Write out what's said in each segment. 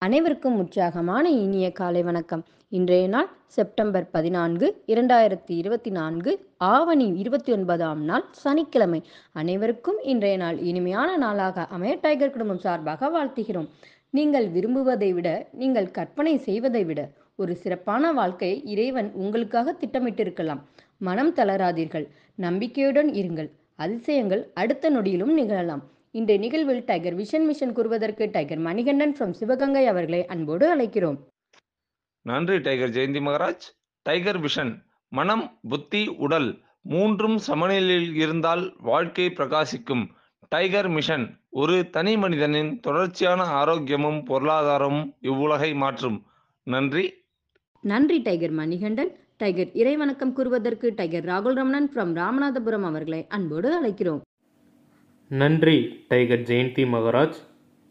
அனைவருக்கும் உற்சாகமான இனிய காலை வணக்கம். இன்றைய நாள் செப்டம்பர் 14, 2024, ஆவணி 29ஆம் நாள் சனிக்கிழமை. அனைவருக்கும் இன்றைய நாள் இனிமையான நாளாக அமைய டைகர் குடும்பம் சார்பாக வாழ்த்துகிறோம். நீங்கள் விரும்புவதை விட, நீங்கள் கற்பனை செய்வதை விட ஒரு சிறப்பான வாழ்க்கையை இறைவன் உங்களுக்காக திட்டமிட்டிருக்கலாம். மனம் தளராதீர்கள், நம்பிக்கையுடன் இருங்கள். அதிசயங்கள் அடுத்த நொடியிலும் நிகழலாம். இன்றைய நிகழ்வில் டைகர் விஷன் மிஷன் கூறுவதற்கு டைகர் மணிகண்டன் ஃப்ரம் சிவகங்கை அவர்களை அன்போடு அழைக்கிறோம். நன்றி tiger Jayanthi Maharaj. Tiger vision மனம், புத்தி, உடல் மூன்றும் சமநிலையில் இருந்தால் வாழ்க்கை பிரகாசிக்கும். டைகர் மிஷன் ஒரு தனி மனிதனின் தொடர்ச்சியான ஆரோக்கியமும் பொருளாதாரமும் இவ்வுலகை மாற்றும். நன்றி. நன்றி டைகர் மணிகண்டன். டைகர் இறை வணக்கம் கூறுவதற்கு டைகர் ராகுல் ரமணன் ஃப்ரம் ராமநாதபுரம் அவர்களை அன்போடு அழைக்கிறோம். நன்றி டைகர் ஜெயந்தி மகராஜ்.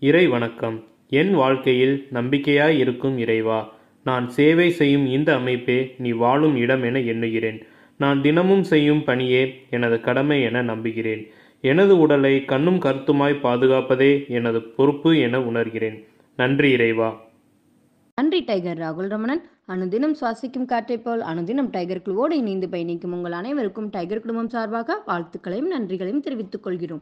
இறை வணக்கம். என் வாழ்க்கையில் நம்பிக்கையாய் இருக்கும் இறைவா, நான் சேவை செய்யும் இந்த அமைப்பே நீ வாழும் இடம் என எண்ணுகிறேன். நான் தினமும் செய்யும் பணியே எனது கடமை என நம்புகிறேன். எனது உடலை கண்ணும் கருத்துமாய் பாதுகாப்பதே எனது பொறுப்பு என உணர்கிறேன். நன்றி இறைவா. நன்றி டைகர் ராகுல் ரமணன். அனுதினம் சுவாசிக்கும் காற்றைப் போல் அனுதினம் டைகர் குழுவோடு இணைந்து பயணிக்கும் உங்கள் அனைவருக்கும் டைகர் குடும்பம் சார்பாக வாழ்த்துக்களையும் நன்றிகளையும் தெரிவித்துக் கொள்கிறோம்.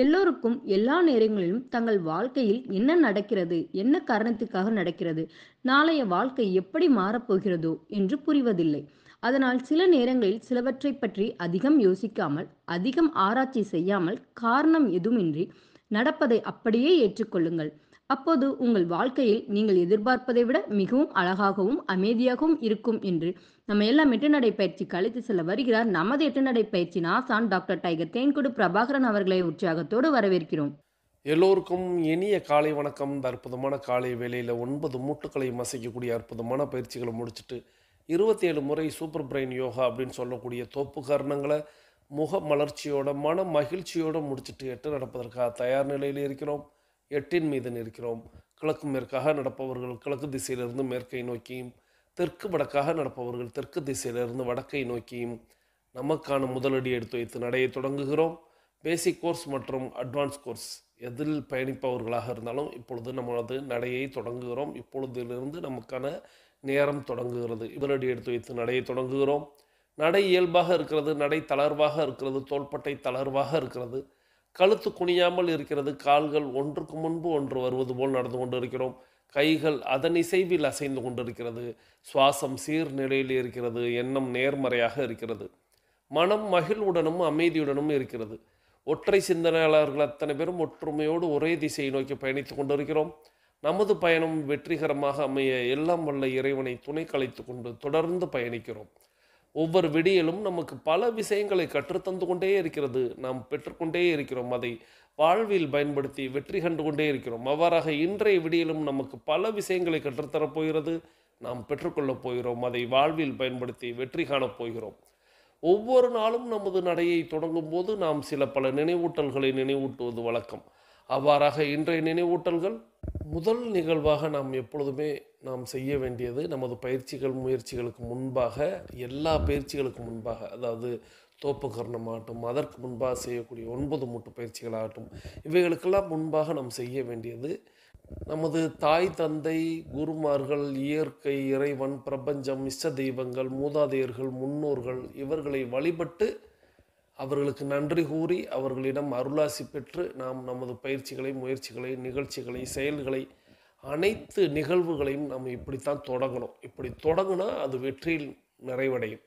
எல்லோருக்கும் எல்லா நேரங்களிலும் தங்கள் வாழ்க்கையில் என்ன நடக்கிறது, என்ன காரணத்துக்காக நடக்கிறது, நாளைய வாழ்க்கை எப்படி மாறப்போகிறதோ என்று புரிவதில்லை. அதனால் சில நேரங்களில் சிலவற்றை பற்றி அதிகம் யோசிக்காமல், அதிகம் ஆராய்ச்சி செய்யாமல், காரணம் எதுவுமின்றி நடப்பதை அப்படியே ஏற்றுக்கொள்ளுங்கள். அப்போது உங்கள் வாழ்க்கையில் நீங்கள் எதிர்பார்ப்பதை விட மிகவும் அழகாகவும் அமைதியாகவும் இருக்கும் என்று நம்ம எல்லாம் எட்டுநடை பயிற்சிக்கு அழைத்து செல்ல வருகிறார் நமது எட்டுநடை பயிற்சி ஆசான் டாக்டர் டைகர் தேன்குடு பிரபாகரன் அவர்களை உற்சாகத்தோடு வரவேற்கிறோம். எல்லோருக்கும் இனிய காலை வணக்கம். இந்த அற்புதமான காலை வேளையில் 9 மூட்டுக்களை மசிக்கக்கூடிய அற்புதமான பயிற்சிகளை முடிச்சுட்டு 27 முறை சூப்பர் பிரெயின் யோகா அப்படின்னு சொல்லக்கூடிய தோப்பு காரணங்களை முக மலர்ச்சியோட மன மகிழ்ச்சியோடு முடிச்சுட்டு 8 நடப்பதற்காக தயார் நிலையில் இருக்கிறோம். 8 மீது நிற்கிறோம். கிழக்கு மேற்காக நடப்பவர்கள் கிழக்கு திசையிலிருந்து மேற்கை நோக்கியும், தெற்கு வடக்காக நடப்பவர்கள் தெற்கு திசையிலிருந்து வடக்கை நோக்கியும் நமக்கான முதலடி எடுத்து வைத்து நடையை தொடங்குகிறோம். பேசிக் கோர்ஸ் மற்றும் அட்வான்ஸ் கோர்ஸ் எதில் பயணிப்பவர்களாக இருந்தாலும் இப்பொழுது நம்மளது நடையை தொடங்குகிறோம். இப்பொழுதிலிருந்து நமக்கான நேரம் தொடங்குகிறது. முதலடி எடுத்து வைத்து நடையை தொடங்குகிறோம். நடை இயல்பாக இருக்கிறது, நடை தளர்வாக இருக்கிறது, தோள்பட்டை தளர்வாக இருக்கிறது, கழுத்து குனியாமல் இருக்கிறது, கால்கள் ஒன்றுக்கு முன்பு ஒன்று வருவது போல் நடந்து கொண்டு இருக்கிறோம். கைகள் அதன் இசைவில் அசைந்து கொண்டிருக்கிறது. சுவாசம் சீர் நிலையில் இருக்கிறது. எண்ணம் நேர்மறையாக இருக்கிறது. மனம் மகிழ்வுடனும் அமைதியுடனும் இருக்கிறது. ஒற்றை சிந்தனையாளர்கள் அத்தனை பேரும் ஒற்றுமையோடு ஒரே திசையை நோக்கி பயணித்து கொண்டிருக்கிறோம். நமது பயணம் வெற்றிகரமாக அமைய எல்லாம் வல்ல இறைவனை துணை கலைத்து கொண்டு தொடர்ந்து பயணிக்கிறோம். ஒவ்வொரு விடியலும் நமக்கு பல விஷயங்களை கற்றுத்தந்து கொண்டே இருக்கிறது. நாம் பெற்றுக்கொண்டே இருக்கிறோம். அதை வாழ்வில் பயன்படுத்தி வெற்றி கண்டு கொண்டே இருக்கிறோம். அவ்வாறாக இன்றைய விடியலும் நமக்கு பல விஷயங்களை கற்றுத்தரப்போகிறது. நாம் பெற்றுக்கொள்ளப் போகிறோம். அதை வாழ்வில் பயன்படுத்தி வெற்றி காணப் போகிறோம். ஒவ்வொரு நாளும் நமது நடையை தொடங்கும் போது நாம் பல நினைவூட்டல்களை நினைவூட்டுவது வழக்கம். அவ்வாறாக இன்றைய நினைவூட்டல்கள் முதல் நிகழ்வாக நாம் எப்பொழுதுமே நாம் செய்ய வேண்டியது, நமது முயற்சிகளுக்கு முன்பாக, எல்லா பயிற்சிகளுக்கு முன்பாக, அதாவது தோப்பு கர்ணமாகட்டும், அதற்கு முன்பாக செய்யக்கூடிய 9 மூட்டு பயிற்சிகளாகட்டும், இவைகளுக்கெல்லாம் முன்பாக நாம் செய்ய வேண்டியது, நமது தாய் தந்தை, குருமார்கள், இயற்கை, இறைவன், பிரபஞ்சம், இஷ்ட தெய்வங்கள், மூதாதையர்கள், முன்னோர்கள் இவர்களை வழிபட்டு அவர்களுக்கு நன்றி கூறி அவர்களிடம் அருளாசி பெற்று நாம் நமது முயற்சிகளை, நிகழ்ச்சிகளை, செயல்களை, அனைத்து நிகழ்வுகளையும் நம்ம இப்படித்தான் தொடங்கணும். இப்படி தொடங்கினா அது வெற்றியில் நிறைவடையும்.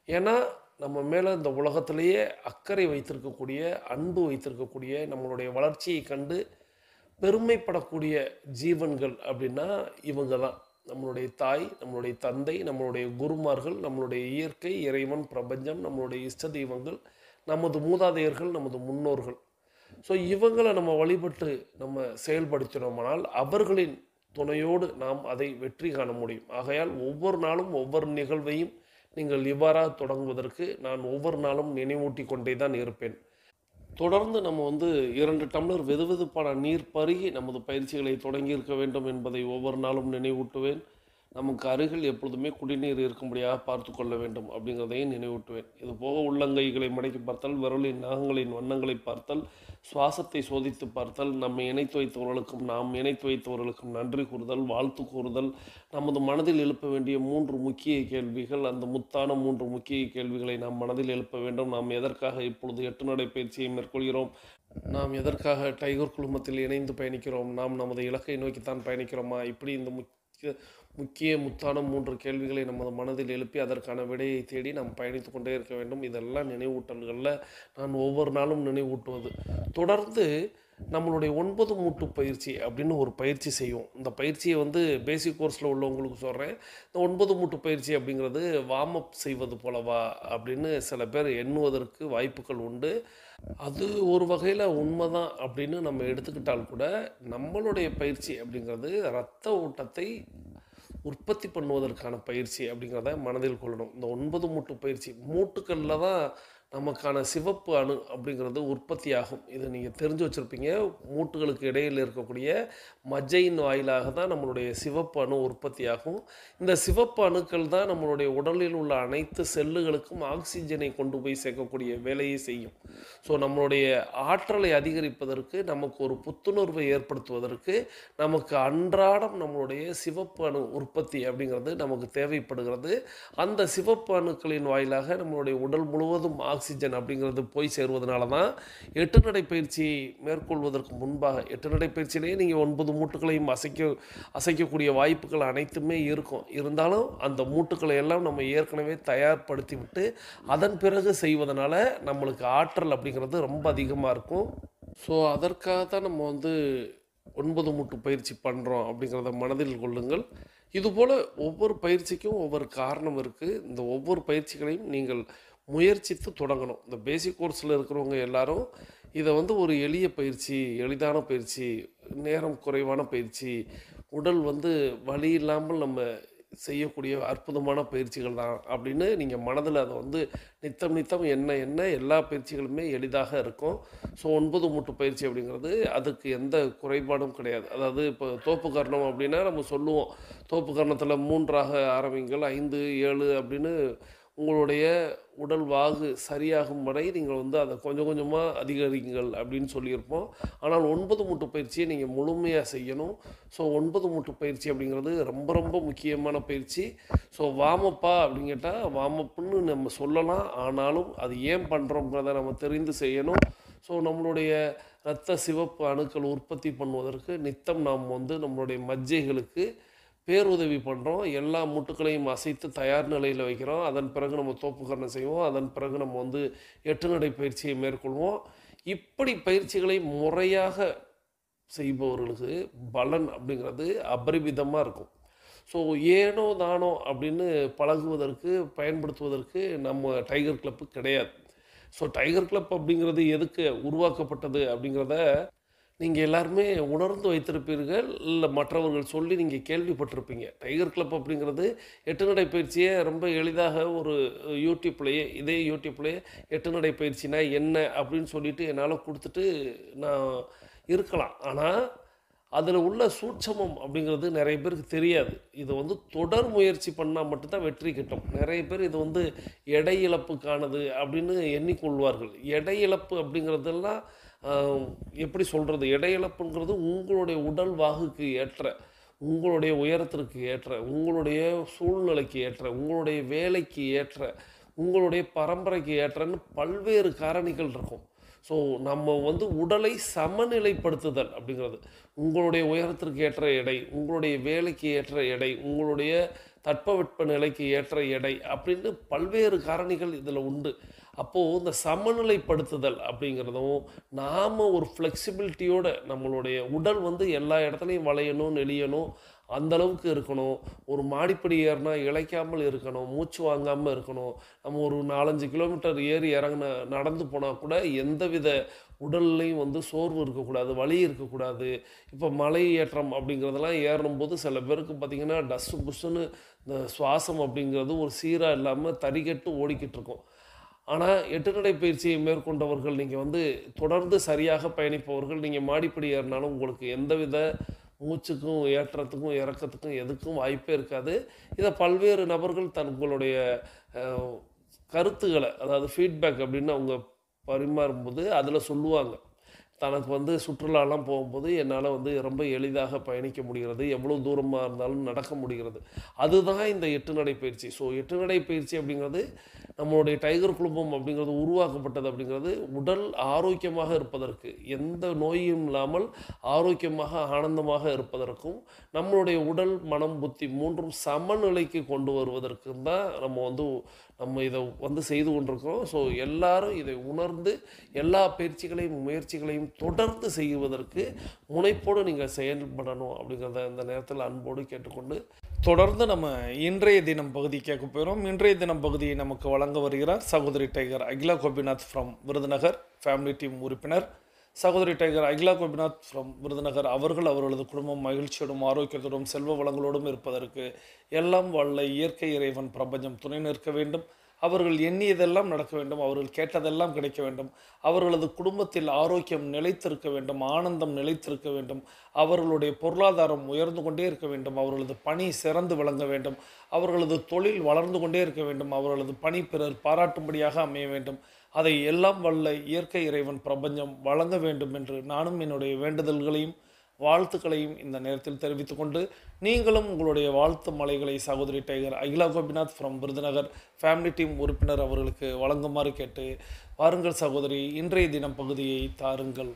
ஏன்னா நம்ம மேலே இந்த உலகத்திலேயே அக்கறை வைத்திருக்கக்கூடிய, அன்பு வைத்திருக்கக்கூடிய, நம்மளுடைய வளர்ச்சியை கண்டு பெருமைப்படக்கூடிய ஜீவன்கள் அப்படின்னா இவங்க தான். நம்மளுடைய தாய், நம்மளுடைய தந்தை, நம்மளுடைய குருமார்கள், நம்மளுடைய இயற்கை, இறைவன், பிரபஞ்சம், நம்மளுடைய இஷ்ட தெய்வங்கள், நமது மூதாதையர்கள், நமது முன்னோர்கள். ஸோ இவங்களை நம்ம வழிபட்டு நம்ம செயல்படுத்தினோமானால் அவர்களின் துணையோடு நாம் அதை வெற்றி காண முடியும். ஆகையால் ஒவ்வொரு நாளும் ஒவ்வொரு நிகழ்வையும் நீங்கள் இவ்வாறாக தொடங்குவதற்கு நான் ஒவ்வொரு நாளும் நினைவூட்டி கொண்டே தான் இருப்பேன். தொடர்ந்து நம்ம 2 டம்ளர் வெதுவெதுப்பான நீர் பருகி நமது பயிற்சிகளை தொடங்கி இருக்க வேண்டும் என்பதை ஒவ்வொரு நாளும் நினைவூட்டுவேன். நமக்கு அருகில் எப்பொழுதுமே குடிநீர் இருக்கும்படியாக பார்த்து கொள்ள வேண்டும் அப்படிங்கிறதையும் நினைவூட்டுவேன். இது போக உள்ளங்கைகளை மடக்கி பார்த்தல், விரலின் நகங்களின் வண்ணங்களை பார்த்தல், சுவாசத்தை சோதித்து பார்த்தல், நம்மை இணைத்து வைத்தவர்களுக்கும் நாம் இணைத்து வைத்தவர்களுக்கும் நன்றி கூறுதல், வாழ்த்து கூறுதல், நமது மனதில் எழுப்ப வேண்டிய 3 முக்கிய கேள்விகள். அந்த முத்தான 3 முக்கிய கேள்விகளை நாம் மனதில் எழுப்ப வேண்டும். நாம் எதற்காக இப்பொழுது 8 நடை பயிற்சியை மேற்கொள்கிறோம்? நாம் எதற்காக டைகர் குழுமத்தில் இணைந்து பயணிக்கிறோம்? நாம் நமது இலக்கை நோக்கித்தான் பயணிக்கிறோமா? இப்படி இந்த முக்கிய முத்தான 3 கேள்விகளை நமது மனதில் எழுப்பி அதற்கான விடையை தேடி நாம் பயணித்து கொண்டே இருக்க வேண்டும். இதெல்லாம் நினைவூட்டல்களில் நான் ஒவ்வொரு நாளும் நினைவூட்டுவது. தொடர்ந்து நம்மளுடைய 9 மூட்டு பயிற்சி அப்படின்னு ஒரு பயிற்சி செய்வோம். இந்த பயிற்சியை பேசிக் கோர்ஸில் உள்ளவங்களுக்கு சொல்கிறேன். இந்த 9 மூட்டு பயிற்சி அப்படிங்கிறது வார்ம் அப் செய்வது போலவா அப்படின்னு சில பேர் எண்ணுவதற்கு வாய்ப்புகள் உண்டு. அது ஒரு வகையில் உண்மைதான் அப்படின்னு நம்ம எடுத்துக்கிட்டால் கூட, நம்மளுடைய பயிற்சி அப்படிங்கிறது இரத்த ஓட்டத்தை உற்பத்தி பண்ணுவதற்கான பயிற்சி அப்படிங்கிறத மனதில் கொள்ளணும். இந்த 9 மூட்டு பயிற்சி மூட்டுக்களில் தான் நமக்கான சிவப்பு அணு அப்படிங்கிறது உற்பத்தி ஆகும். இதை நீங்கள் தெரிஞ்சு வச்சுருப்பீங்க. மூட்டுகளுக்கு இடையில் இருக்கக்கூடிய மஜ்ஜையின் வாயிலாக தான் நம்மளுடைய சிவப்பு அணு உற்பத்தி ஆகும். இந்த சிவப்பு அணுக்கள் தான் நம்மளுடைய உடலில் உள்ள அனைத்து செல்லுகளுக்கும் ஆக்சிஜனை கொண்டு போய் சேர்க்கக்கூடிய வேலையை செய்யும். ஸோ நம்மளுடைய ஆற்றலை அதிகரிப்பதற்கு, நமக்கு ஒரு புத்துணர்வை ஏற்படுத்துவதற்கு, நமக்கு அன்றாடம் நம்மளுடைய சிவப்பு அணு உற்பத்தி அப்படிங்கிறது நமக்கு தேவைப்படுகிறது. அந்த சிவப்பு அணுக்களின் வாயிலாக நம்மளுடைய உடல் முழுவதும் ஆக்சிஜன் அப்படிங்கிறது போய் சேருவதனால தான் 8 நடை பயிற்சி மேற்கொள்வதற்கு முன்பாக, 8 நடை பயிற்சியிலேயே நீங்கள் 9 மூட்டுகளையும் அசைக்கக்கூடிய வாய்ப்புகள் அனைத்துமே இருக்கும். இருந்தாலும் அந்த மூட்டுக்களை எல்லாம் நம்ம ஏற்கனவே தயார்படுத்தி விட்டு அதன் பிறகு செய்வதனால நம்மளுக்கு ஆற்றல் அப்படிங்கிறது ரொம்ப அதிகமாக இருக்கும். ஸோ அதற்காக தான் நம்ம 9 மூட்டு பயிற்சி பண்ணுறோம் அப்படிங்கிறத மனதில் கொள்ளுங்கள். இதுபோல் ஒவ்வொரு பயிற்சிக்கும் ஒவ்வொரு காரணம் இருக்குது. இந்த ஒவ்வொரு பயிற்சிகளையும் நீங்கள் முயற்சித்து தொடங்கணும். இந்த பேசிக் கோர்ஸில் இருக்கிறவங்க எல்லாரும் இதை ஒரு எளிய பயிற்சி, எளிதான பயிற்சி, நேரம் குறைவான பயிற்சி, உடல் வலி இல்லாமல் நம்ம செய்யக்கூடிய அற்புதமான பயிற்சிகள் தான் அப்படின்னு நீங்கள் மனதில் அதை நித்தம் என்ன எல்லா பயிற்சிகளுமே எளிதாக இருக்கும். ஸோ 9 மூட்டு பயிற்சி அப்படிங்கிறது அதுக்கு எந்த குறைபாடும் கிடையாது. அதாவது இப்போ தோப்பு கர்ணம் அப்படின்னா நம்ம சொல்லுவோம், தோப்பு கர்ணத்தில் 3ஆக ஆரம்பிங்கள், 5, 7 அப்படின்னு உங்களுடைய உடல் வாகு சரியாகும் வரை நீங்கள் அதை கொஞ்சம் கொஞ்சமாக அதிகரிங்கள் அப்படின்னு சொல்லியிருப்போம். ஆனால் 9 மூட்டு பயிற்சியை நீங்கள் முழுமையாக செய்யணும். ஸோ 9 மூட்டு பயிற்சி அப்படிங்கிறது ரொம்ப ரொம்ப முக்கியமான பயிற்சி. ஸோ வார்மப்பா அப்படின்னு கேட்டால் வார்மப்புன்னு நம்ம சொல்லலாம். ஆனாலும் அது ஏன் பண்ணுறோங்கிறத நம்ம தெரிந்து செய்யணும். ஸோ நம்மளுடைய இரத்த சிவப்பு அணுக்கள் உற்பத்தி பண்ணுவதற்கு நித்தம் நாம் நம்மளுடைய மஜ்ஜைகளுக்கு பேருதவி பண்ணுறோம். எல்லா மூட்டுக்களையும் அசைத்து தயார் நிலையில் வைக்கிறோம். அதன் பிறகு நம்ம தோப்புக்கரணம் செய்வோம். அதன் பிறகு நம்ம 8 நடை பயிற்சியை மேற்கொள்வோம். இப்படி பயிற்சிகளை முறையாக செய்பவர்களுக்கு பலன் அப்படிங்கிறது அபரிமிதமாக இருக்கும். ஸோ ஏனோ தானோ அப்படின்னு பழகுவதற்கு, பயன்படுத்துவதற்கு நம்ம டைகர் கிளப்பு கிடையாது. ஸோ டைகர் கிளப் அப்படிங்கிறது எதுக்கு உருவாக்கப்பட்டது அப்படிங்கிறத நீங்கள் எல்லாருமே உணர்ந்து வைத்திருப்பீர்கள், இல்லை மற்றவர்கள் சொல்லி நீங்கள் கேள்விப்பட்டிருப்பீங்க. டைகர் கிளப் அப்படிங்கிறது 8 நடை பயிற்சியை ரொம்ப எளிதாக ஒரு இதே யூடியூப்லேயே 8 நடை பயிற்சினா என்ன அப்படின்னு சொல்லிட்டு என்னால் கொடுத்துட்டு நான் இருக்கலாம். ஆனால் அதில் உள்ள சூட்சமம் அப்படிங்கிறது நிறைய பேருக்கு தெரியாது. இது தொடர் முயற்சி பண்ணால் மட்டும்தான் வெற்றி கிட்டும். நிறைய பேர் இது எடை இழப்புக்கானது அப்படின்னு எண்ணிக்கொள்வார்கள். எடை இழப்பு அப்படிங்கிறதெல்லாம் எப்படி சொல்கிறது, எடை இழப்புங்கிறது உங்களுடைய உடல் வாகுக்கு ஏற்ற, உங்களுடைய உயரத்திற்கு ஏற்ற, உங்களுடைய சூழ்நிலைக்கு ஏற்ற, உங்களுடைய வேலைக்கு ஏற்ற, உங்களுடைய பரம்பரைக்கு ஏற்றன்னு பல்வேறு காரணிகள் இருக்கும். ஸோ நம்ம உடலை சமநிலைப்படுத்துதல் அப்படிங்கிறது, உங்களுடைய உயரத்திற்கு ஏற்ற எடை, உங்களுடைய வேலைக்கு ஏற்ற எடை, உங்களுடைய தட்பவெட்ப நிலைக்கு ஏற்ற எடை அப்படின்னு பல்வேறு காரணிகள் இதில் உண்டு. அப்போது இந்த சமநிலைப்படுத்துதல் அப்படிங்கிறதும், நாம் ஒரு ஃப்ளெக்சிபிலிட்டியோட நம்மளுடைய உடல் எல்லா இடத்துலையும் வளையணும், நெளியணும், அந்தளவுக்கு இருக்கணும். ஒரு மாடிப்படி ஏறினா இளைக்காமல் இருக்கணும், மூச்சு வாங்காமல் இருக்கணும். நம்ம ஒரு 4-5 கிலோமீட்டர் ஏறி நடந்து போனால் கூட எந்தவித உடல்லையும் சோர்வு இருக்கக்கூடாது, வலி இருக்கக்கூடாது. இப்போ மலை ஏற்றம் அப்படிங்கிறதெல்லாம் ஏறும்போது சில பேருக்கு பார்த்திங்கன்னா டஸ்ஸு புஷ்ஷுன்னு இந்த சுவாசம் அப்படிங்கிறது ஒரு சீராக இல்லாமல் தறிகட்டு ஓடிக்கிட்டு இருக்கும். ஆனால் 8 நடை பயிற்சியை மேற்கொண்டவர்கள், நீங்கள் தொடர்ந்து சரியாக பயணிப்பவர்கள், நீங்கள் மாடிப்படி ஏறினாலும் உங்களுக்கு எந்தவித மூச்சுக்கும் ஏற்றத்துக்கும் இறக்கத்துக்கும் எதுக்கும் வாய்ப்பே இருக்காது. இதை பல்வேறு நபர்கள் தங்களுடைய கருத்துக்களை, அதாவது ஃபீட்பேக் அப்படின்னு அவங்க பரிமாறும்போது அதில் சொல்லுவாங்க. தனக்கு சுற்றுலாலாம் போகும்போது என்னால் ரொம்ப எளிதாக பயணிக்க முடிகிறது, எவ்வளோ தூரமாக இருந்தாலும் நடக்க முடிகிறது. அதுதான் இந்த 8 நடை பயிற்சி. ஸோ 8 நடை பயிற்சி அப்படிங்கிறது நம்மளுடைய டைகர் குழுமம் அப்படிங்கிறது உருவாக்கப்பட்டது. அப்படிங்கிறது உடல் ஆரோக்கியமாக இருப்பதற்கு, எந்த நோயும் இல்லாமல் ஆரோக்கியமாக ஆனந்தமாக இருப்பதற்கும், நம்மளுடைய உடல் மனம் புத்தி மூன்றும் சமநிலைக்கு கொண்டு வருவதற்கும் தான் நம்ம இதை செய்து கொண்டிருக்கிறோம். ஸோ எல்லாரும் இதை உணர்ந்து எல்லா பயிற்சிகளையும் முயற்சிகளையும் தொடர்ந்து செய்வதற்கு முனைப்போடு நீங்கள் செயல்படணும் அப்படிங்கிறத இந்த நேரத்தில் அன்போடு கேட்டுக்கொண்டு, தொடர்ந்து நம்ம இன்றைய தினம் பகுதி கேட்க போகிறோம். இன்றைய தினம் பகுதியை நமக்கு வழங்க வருகிறார் சகோதரி tiger Akila Gopinath from Virudhunagar, family team உறுப்பினர். சகோதரி டைகர் அகிலா கோபிநாத் ஃப்ரம் விருதுநகர் அவர்களது குடும்பம் மகிழ்ச்சியோடும் ஆரோக்கியத்தோடும் செல்வ வளங்களோடும் இருப்பதற்கு எல்லாம் வல்ல இயற்கை இறைவன் பிரபஞ்சம் துணை நிற்க வேண்டும். அவர்கள் எண்ணியதெல்லாம் நடக்க வேண்டும், அவர்கள் கேட்டதெல்லாம் கிடைக்க வேண்டும், அவர்களது குடும்பத்தில் ஆரோக்கியம் நிலைத்திருக்க வேண்டும், ஆனந்தம் நிலைத்திருக்க வேண்டும், அவர்களுடைய பொருளாதாரம் உயர்ந்து கொண்டே இருக்க வேண்டும், அவர்களது பணி சிறந்து விளங்க வேண்டும், அவர்களது தொழில் வளர்ந்து கொண்டே இருக்க வேண்டும், அவர்களது பணி பிறர் பாராட்டும்படியாக அமைய வேண்டும். அதை எல்லாம் வல்ல இயற்கை இறைவன் பிரபஞ்சம் வழங்க வேண்டும் என்று நானும் என்னுடைய வேண்டுதல்களையும் வாழ்த்துக்களையும் இந்த நேரத்தில் தெரிவித்துக் கொண்டு, நீங்களும் உங்களுடைய வாழ்த்து மலைகளை சகோதரி tiger Akila Gopinath from Virudhunagar family team உறுப்பினர் அவர்களுக்கு வழங்குமாறு கேட்டு, வாருங்கள் சகோதரி, இன்றைய தினம் பகுதியை தாருங்கள்.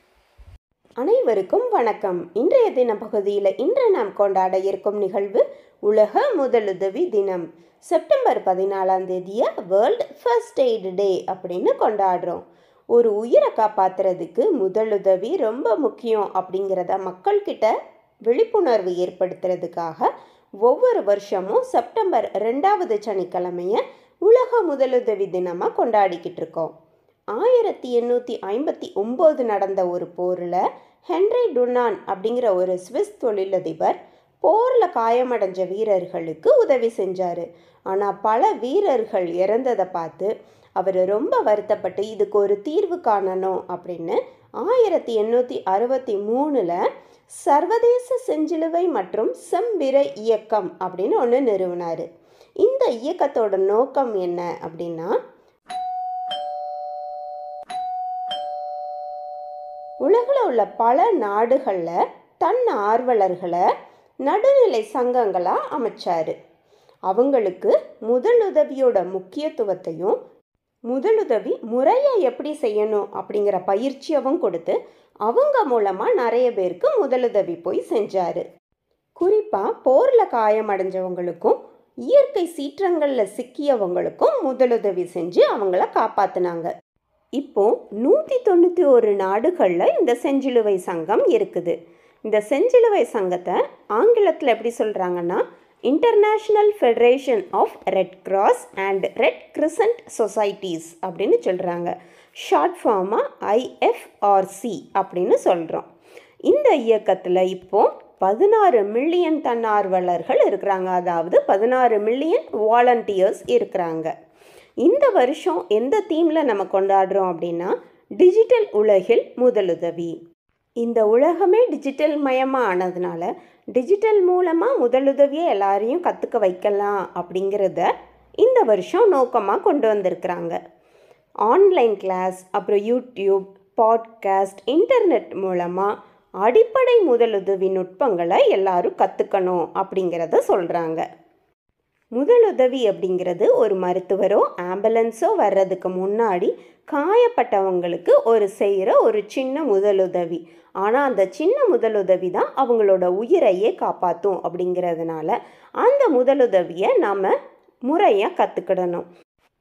அனைவருக்கும் வணக்கம். இன்றைய தின பகுதியில் இன்று நாம் கொண்டாட இருக்கும் நிகழ்வு உலக முதலுதவி தினம். செப்டம்பர் 14 வேர்ல்டு ஃபர்ஸ்ட் எய்டு டே அப்படின்னு கொண்டாடுறோம். ஒரு உயிரை காப்பாற்றுறதுக்கு முதலுதவி ரொம்ப முக்கியம் அப்படிங்கிறத மக்கள்கிட்ட விழிப்புணர்வு ஏற்படுத்துறதுக்காக ஒவ்வொரு வருஷமும் செப்டம்பர் 2வது சனிக்கிழமையை உலக முதலுதவி தினமாக கொண்டாடிக்கிட்டு இருக்கோம். 1859 நடந்த ஒரு போரில் ஹென்ரி டுனான் அப்படிங்கிற ஒரு ஸ்விஸ் தொழிலதிபர் போரில் காயமடைஞ்ச வீரர்களுக்கு உதவி செஞ்சார். ஆனால் பல வீரர்கள் இறந்ததை பார்த்து அவர் ரொம்ப வருத்தப்பட்டு இதுக்கு ஒரு தீர்வு காணணும் அப்படின்னு 1863 சர்வதேச செஞ்சிலுவை மற்றும் செம்பிறை இயக்கம் அப்படின்னு ஒன்று நிறுவினார். இந்த இயக்கத்தோட நோக்கம் என்ன அப்படின்னா, உலகில் உள்ள பல நாடுகளில் தன் ஆர்வலர்களை நடுநிலை சங்கங்களாக அமைச்சார். அவங்களுக்கு முதலுதவியோட முக்கியத்துவத்தையும் முதலுதவி முறையை எப்படி செய்யணும் அப்படிங்கிற பயிற்சியவும் கொடுத்து அவங்க மூலமாக நிறைய பேருக்கு முதலுதவி போய் செஞ்சார். குறிப்பாக போரில் காயமடைஞ்சவங்களுக்கும் இயற்கை சீற்றங்களில் சிக்கியவங்களுக்கும் முதலுதவி செஞ்சு அவங்கள காப்பாற்றினாங்க. இப்போ 191 நாடுகளில் இந்த செஞ்சிலுவை சங்கம் இருக்குது. இந்த செஞ்சிலுவை சங்கத்தை ஆங்கிலத்தில் எப்படி சொல்கிறாங்கன்னா, international federation of red cross and red crescent societies அப்படின்னு சொல்கிறாங்க. ஷார்ட் ஃபார்மாக IFRC அப்படின்னு சொல்கிறோம். இந்த இயக்கத்தில் இப்போது 16 மில்லியன் தன்னார்வலர்கள் இருக்கிறாங்க, அதாவது 16 மில்லியன் வாலண்டியர்ஸ் இருக்கிறாங்க. இந்த வருஷம் எந்த தீமில் நம்ம கொண்டாடுறோம் அப்படின்னா, டிஜிட்டல் உலகில் முதலுதவி. இந்த உலகமே டிஜிட்டல் மயமாக ஆனதுனால டிஜிட்டல் மூலமாக முதலுதவியை எல்லாரையும் கற்றுக்க வைக்கலாம் அப்படிங்கிறத இந்த வருஷம் நோக்கமாக கொண்டு வந்திருக்கிறாங்க. ஆன்லைன் கிளாஸ், அப்புறம் யூடியூப், பாட்காஸ்ட், இன்டர்நெட் மூலமாக அடிப்படை முதலுதவி நுட்பங்களை எல்லாரும் கற்றுக்கணும் அப்படிங்கிறத சொல்கிறாங்க. முதலுதவி அப்படிங்கிறது ஒரு மருத்துவரோ ஆம்புலன்ஸோ வர்றதுக்கு முன்னாடி காயப்பட்டவங்களுக்கு செய்கிற ஒரு சின்ன முதலுதவி. ஆனால் அந்த சின்ன முதலுதவி தான் அவங்களோட உயிரையே காப்பாற்றும். அப்படிங்கிறதுனால அந்த முதலுதவியை நாம் முறையாக கற்றுக்கிடணும்.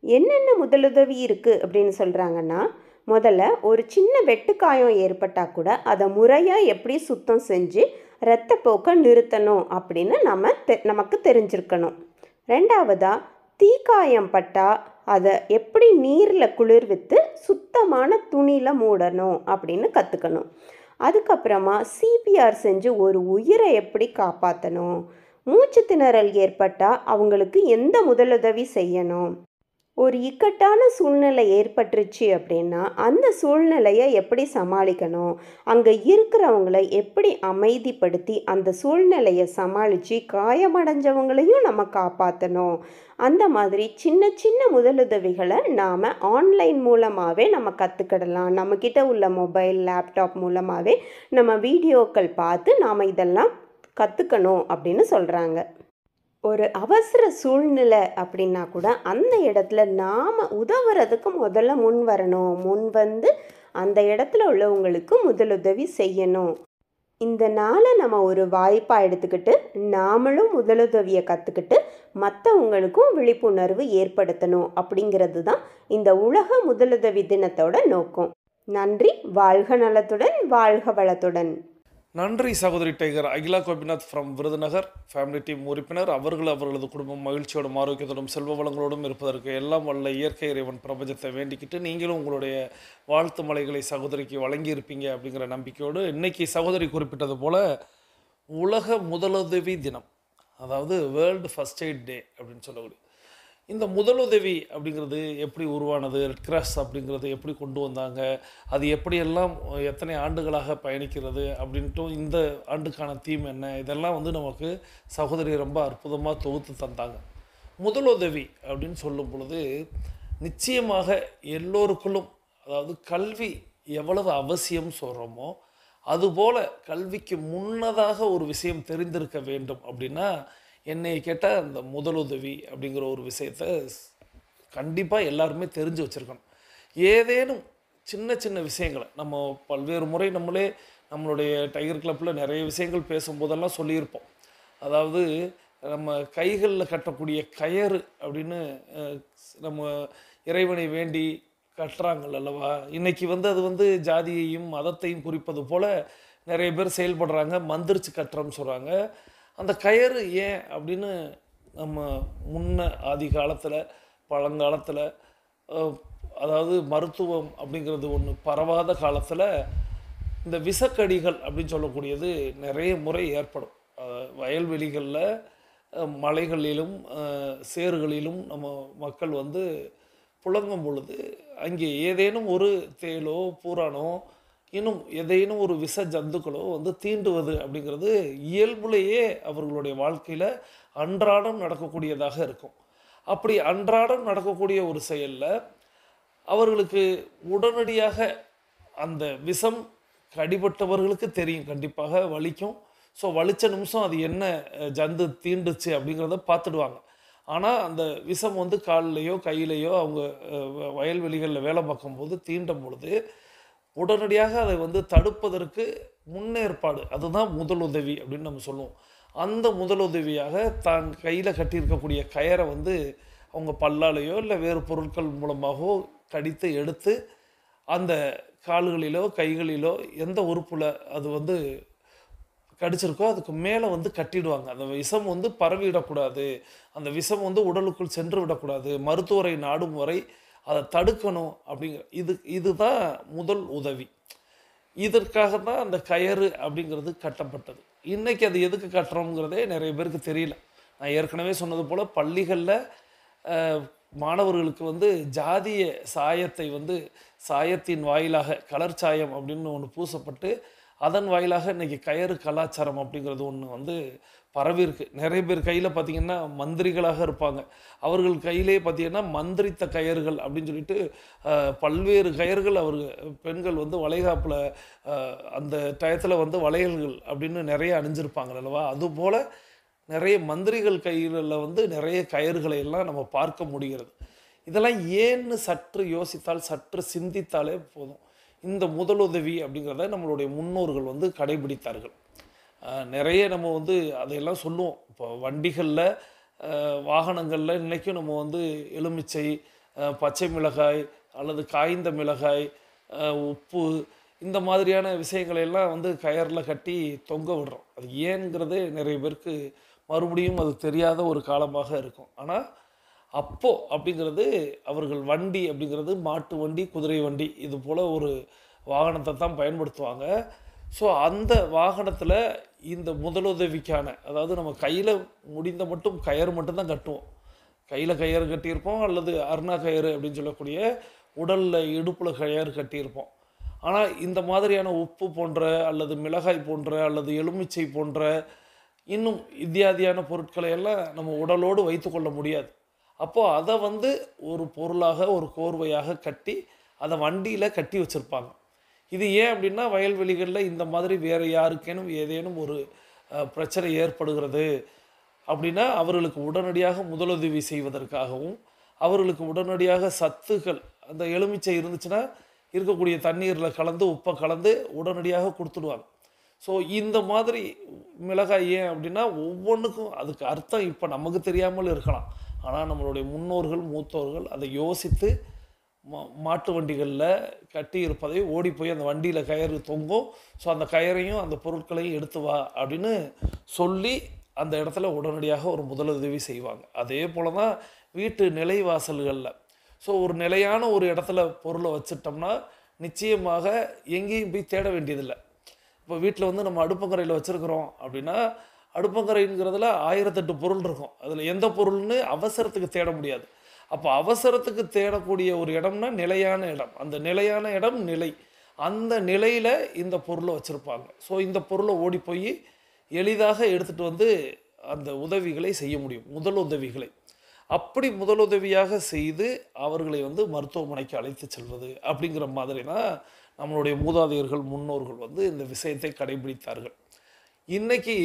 என்னென்ன முதலுதவி இருக்குது அப்படின்னு சொல்கிறாங்கன்னா, முதல்ல ஒரு சின்ன வெட்டுக்காயம் ஏற்பட்டால் கூட அதை முறையாக எப்படி சுத்தம் செஞ்சு இரத்தப்போக்கை நிறுத்தணும் அப்படின்னு நமக்கு தெரிஞ்சிருக்கணும். ரெண்டாவதாக, தீக்காயம் பட்டால் அதை எப்படி நீரில் குளிர்வித்து சுத்தமான துணியில் மூடணும் அப்படின்னு கற்றுக்கணும். அதுக்கப்புறமா CPR செஞ்சு ஒரு உயிரை எப்படி காப்பாற்றணும், மூச்சு திணறல் ஏற்பட்டால் அவங்களுக்கு எந்த முதலுதவி செய்யணும், ஒரு இக்கட்டான சூழ்நிலை ஏற்பட்டுருச்சு அப்படின்னா அந்த சூழ்நிலையை எப்படி சமாளிக்கணும், அங்கே இருக்கிறவங்கள எப்படி அமைதிப்படுத்தி அந்த சூழ்நிலையை சமாளித்து காயமடைஞ்சவங்களையும் நம்ம காப்பாற்றணும். அந்த மாதிரி சின்ன சின்ன முதலுதவிகளை நாம் ஆன்லைன் மூலமாகவே நம்ம கற்றுக்கிடலாம். நம்மக்கிட்ட உள்ள மொபைல் லேப்டாப் மூலமாகவே நம்ம வீடியோக்கள் பார்த்து நாம் இதெல்லாம் கற்றுக்கணும் அப்படின்னு சொல்கிறாங்க. ஒரு அவசர சூழ்நிலை அப்படின்னா கூட அந்த இடத்துல நாம் உதவுறதுக்கு முதல்ல முன் வரணும். முன் வந்து அந்த இடத்துல உள்ளவங்களுக்கு முதலுதவி செய்யணும். இந்த நாளை நம்ம ஒரு வாய்ப்பாக எடுத்துக்கிட்டு நாமளும் முதலுதவியை கற்றுக்கிட்டு மற்றவங்களுக்கும் விழிப்புணர்வு ஏற்படுத்தணும் அப்படிங்கிறது தான் இந்த உலக முதலுதவி தினத்தோட நோக்கம். நன்றி. வாழ்க நலத்துடன், வாழ்க வளத்துடன். நன்றி சகோதரி tiger. Akila Gopinath from Virudhunagar family team உறுப்பினர். அவர்களது குடும்பம் மகிழ்ச்சியோடும் ஆரோக்கியத்தோடும் செல்வ வளங்களோடும் இருப்பதற்கு எல்லாம் வல்ல இயற்கை இறைவன் பிரபஞ்சத்தை வேண்டிக்கிட்டு நீங்களும் உங்களுடைய வாழ்த்து மலைகளை சகோதரிக்கு வழங்கியிருப்பீங்க அப்படிங்கிற நம்பிக்கையோடு இன்றைக்கி சகோதரி குறிப்பிட்டது போல் உலக முதலுதவி தினம், அதாவது வேர்ல்டு ஃபர்ஸ்ட் எய்ட் டே அப்படின்னு சொல்லக்கூடிய இந்த முதலுதவி அப்படிங்கிறது எப்படி உருவானது, ரெட் கிராஸ் அப்படிங்கிறது எப்படி கொண்டு வந்தாங்க, அது எப்படியெல்லாம் எத்தனை ஆண்டுகளாக பயணிக்கிறது அப்படின்ட்டும் இந்த ஆண்டுக்கான தீம் என்ன, இதெல்லாம் வந்து நமக்கு சகோதரி ரொம்ப அற்புதமாக தொகுத்து தந்தாங்க. முதலுதவி அப்படின்னு சொல்லும் பொழுது நிச்சயமாக எல்லோருக்குள்ளும், அதாவது கல்வி எவ்வளவு அவசியம் சொல்கிறோமோ அதுபோல் கல்விக்கு முன்னதாக ஒரு விஷயம் தெரிந்திருக்க வேண்டும். அப்படின்னா என்னை கேட்டால் அந்த முதலுதவி அப்படிங்கிற ஒரு விஷயத்தை கண்டிப்பாக எல்லாருமே தெரிஞ்சு வச்சுருக்கணும். ஏதேனும் சின்ன சின்ன விஷயங்களை நம்ம பல்வேறு முறை நம்மளுடைய டைகர் கிளப்பில் நிறைய விஷயங்கள் பேசும்போதெல்லாம் சொல்லியிருப்போம். அதாவது நம்ம கைகளில் கட்டக்கூடிய கயறு அப்படின்னு நம்ம இறைவனை வேண்டி கட்டுறாங்கள் அல்லவா. இன்றைக்கி வந்து அது வந்து ஜாதியையும் மதத்தையும் குறிப்பது போல் நிறைய பேர் செயல்படுறாங்க. மந்திரிச்சு கட்டுறோம்னு சொல்கிறாங்க. அந்த கயறு ஏன் அப்படின்னு நம்ம ஆதி காலத்தில் பழங்காலத்தில், அதாவது மருத்துவம் அப்படிங்கிறது ஒன்று பரவாத காலத்தில் இந்த விஷக்கடிகள் அப்படின்னு சொல்லக்கூடியது நிறைய முறை ஏற்படும். வயல்வெளிகளில் மலைகளிலும் சேறுகளிலும் நம்ம மக்கள் வந்து புழங்கும் பொழுது அங்கே ஏதேனும் ஒரு தேளோ பூரானோ இன்னும் ஏதேனும் ஒரு விஷ ஜந்துக்களோ வந்து தீண்டுவது அப்படிங்கிறது இயல்புலேயே அவர்களுடைய வாழ்க்கையில் அன்றாடம் நடக்கக்கூடியதாக இருக்கும். அப்படி அன்றாடம் நடக்கக்கூடிய ஒரு செயலில் அவர்களுக்கு உடனடியாக அந்த விஷம் கடிபட்டவர்களுக்கு தெரியும், கண்டிப்பாக வலிக்கும். ஸோ வலித்த நிமிஷம் அது என்ன ஜந்து தீண்டுச்சு அப்படிங்கிறத பார்த்துடுவாங்க. ஆனால் அந்த விஷம் வந்து காலிலையோ கையிலையோ அவங்க வயல்வெளிகளில் வேலை பார்க்கும்போது தீண்டும் பொழுது உடனடியாக அதை வந்து தடுப்பதற்கு முன்னேற்பாடு, அதுதான் முதலுதவி அப்படின்னு நம்ம சொல்லுவோம். அந்த முதலுதவியாக தான் கையில் கட்டியிருக்கக்கூடிய கயரை வந்து அவங்க பல்லாலேயோ இல்லை வேறு பொருட்கள் மூலமாகவோ கடித்து எடுத்து அந்த கால்களிலோ கைகளிலோ எந்த உறுப்பில் அது வந்து கடிச்சிருக்கோ அதுக்கு மேலே வந்து கட்டிடுவாங்க. அந்த விஷம் வந்து பரவிடக்கூடாது, அந்த விஷம் வந்து உடலுக்குள் சென்று விடக்கூடாது, மருத்துவரை நாடும் வரை அதை தடுக்கணும். இதுதான் முதல் உதவி. இதற்காக தான் அந்த கயறு அப்படிங்கிறது கட்டப்பட்டது. இன்றைக்கி அது எதுக்கு கட்டுறோங்கிறதே நிறைய பேருக்கு தெரியல. நான் ஏற்கனவே சொன்னது போல் பள்ளிகளில் மாணவர்களுக்கு வந்து ஜாதிய சாயத்தை வந்து சாயத்தின் வாயிலாக கலர் சாயம் அப்படின்னு ஒன்று பூசப்பட்டு அதன் வாயிலாக இன்றைக்கி கயறு கலாச்சாரம் அப்படிங்கிறது ஒன்று வந்து பரவிருக்கு. நிறைய பேர் கையில் பார்த்திங்கன்னா மந்திரிகளாக இருப்பாங்க. அவர்கள் கையிலே பார்த்திங்கன்னா மந்திரித்த கயறுகள் அப்படின்னு சொல்லிட்டு பல்வேறு கயறுகள் பெண்கள் வந்து வளைகாப்பில் அந்த டயத்தில் வந்து வளையல்கள் அப்படின்னு நிறைய அணிஞ்சிருப்பாங்க அல்லவா. அதுபோல் நிறைய மந்திரிகள் கைகளில் வந்து நிறைய கயறுகளை எல்லாம் நம்ம பார்க்க முடிகிறது. இதெல்லாம் ஏன்னு சற்று யோசித்தால், சற்று சிந்தித்தாலே போதும். இந்த முதலுதவி அப்படிங்கிறத நம்மளுடைய முன்னோர்கள் வந்து கடைபிடித்தார்கள். நிறைய நம்ம வந்து அதையெல்லாம் சொல்லுவோம். இப்போ வண்டிகளில் வாகனங்களில் இன்றைக்கும் நம்ம வந்து எலுமிச்சை, பச்சை மிளகாய் அல்லது காய்ந்த மிளகாய், உப்பு, இந்த மாதிரியான விஷயங்களையெல்லாம் வந்து கயரில் கட்டி தொங்க விடுறோம். அது ஏங்கிறதே நிறைய பேருக்கு மறுபடியும் அது தெரியாத ஒரு காலமாக இருக்கும். ஆனால் அப்போது அப்படிங்கிறது அவர்கள் வண்டி அப்படிங்கிறது மாட்டு வண்டி, குதிரை வண்டி, இது போல் ஒரு வாகனத்தை தான் பயன்படுத்துவாங்க. ஸோ அந்த வாகனத்தில் இந்த முதலுதவிக்கான, அதாவது நம்ம கையில் முடிந்த மட்டும் கயறு மட்டும்தான் கட்டுவோம். கையில் கயிறு கட்டியிருப்போம், அல்லது அருணா கயிறு அப்படின்னு சொல்லக்கூடிய உடலில் இடுப்பில் கயிறு கட்டியிருப்போம். ஆனால் இந்த மாதிரியான உப்பு போன்ற அல்லது மிளகாய் போன்ற அல்லது எலுமிச்சை போன்ற இன்னும் இத்தியாதியான பொருட்களை எல்லாம் நம்ம உடலோடு வைத்து கொள்ள முடியாது. அப்போது அதை ஒரு பொருளாக ஒரு கோர்வையாக கட்டி அதை வண்டியில் கட்டி வச்சுருப்பாங்க. இது ஏன் அப்படின்னா, வயல்வெளிகளில் இந்த மாதிரி வேறு யாருக்கேனும் ஏதேனும் ஒரு பிரச்சனை ஏற்படுகிறது அப்படின்னா அவர்களுக்கு உடனடியாக முதலுதவி செய்வதற்காகவும், அவர்களுக்கு உடனடியாக சத்துக்கள், அந்த எலுமிச்சை இருந்துச்சுன்னா இருக்கக்கூடிய தண்ணீரில் கலந்து உப்பை கலந்து உடனடியாக கொடுத்துடுவாங்க. ஸோ இந்த மாதிரி மிளகாய் ஏன் அப்படின்னா, ஒவ்வொன்றுக்கும் அதுக்கு அர்த்தம் இப்போ நமக்கு தெரியாமல் இருக்கலாம். ஆனால் நம்மளுடைய முன்னோர்கள் மூத்தோர்கள் அதை யோசித்து மாட்டு வண்டிகளில் கட்டி இருப்பதை ஓடி போய் அந்த வண்டியில் கயிறு தொங்கும். ஸோ அந்த கயிறையும் அந்த பொருட்களையும் எடுத்து வா அப்படின்னு சொல்லி அந்த இடத்துல உடனடியாக ஒரு முதலுதவி செய்வாங்க. அதே போல் தான் வீட்டு நிலைவாசல்களில். ஸோ ஒரு நிலையான ஒரு இடத்துல பொருளை வச்சிட்டோம்னா நிச்சயமாக எங்கேயும் போய் தேட வேண்டியதில்லை. இப்போ வீட்டில் நம்ம அடுப்பங்கரையில் வச்சுருக்கிறோம் அப்படின்னா, அடுப்பங்கரைங்கிறதுல 1008 பொருள் இருக்கும். அதில் எந்த பொருள்னு அவசரத்துக்கு தேட முடியாது. அப்போ அவசரத்துக்கு தேடக்கூடிய ஒரு இடம்னா நிலையான இடம். அந்த நிலையான இடம் நிலை. அந்த நிலையில் இந்த பொருளை வச்சுருப்பாங்க. ஸோ இந்த பொருளை ஓடி போய் எளிதாக எடுத்துகிட்டு அந்த உதவிகளை செய்ய முடியும், முதல் உதவிகளை. அப்படி முதலுதவியாக செய்து அவர்களை மருத்துவமனைக்கு அழைத்து செல்வது அப்படிங்கிற மாதிரி தான் நம்மளுடைய மூதாதையர்கள் முன்னோர்கள் இந்த விஷயத்தை கடைபிடித்தார்கள். இன்றைக்கி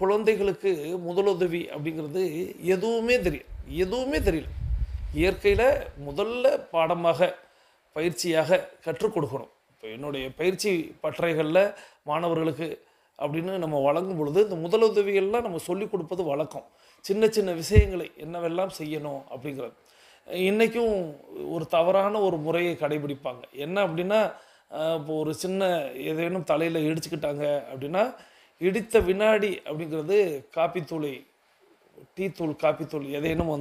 குழந்தைகளுக்கு முதலுதவி அப்படிங்கிறது எதுவுமே தெரியல. இயற்கையில் முதல்ல பாடமாக பயிற்சியாக கற்றுக் கொடுக்கணும். இப்போ என்னுடைய பயிற்சி பட்டறைகளில் மாணவர்களுக்கு அப்படின்னு நம்ம வழங்கும் பொழுது இந்த முதலுதவிகள்லாம் நம்ம சொல்லிக் கொடுப்பது வழக்கம். சின்ன சின்ன விஷயங்களை என்னவெல்லாம் செய்யணும் அப்படிங்கிறது. இன்றைக்கும் ஒரு தவறான ஒரு முறையை கடைபிடிப்பாங்க. என்ன அப்படின்னா, இப்போ ஒரு சின்ன ஏதேனும் தலையில் இடிச்சுக்கிட்டாங்க அப்படின்னா, இடித்த வினாடி அப்படிங்கிறது காப்பித்தூளை, டீத்தூள், காப்பித்தூள் ஏதேனும்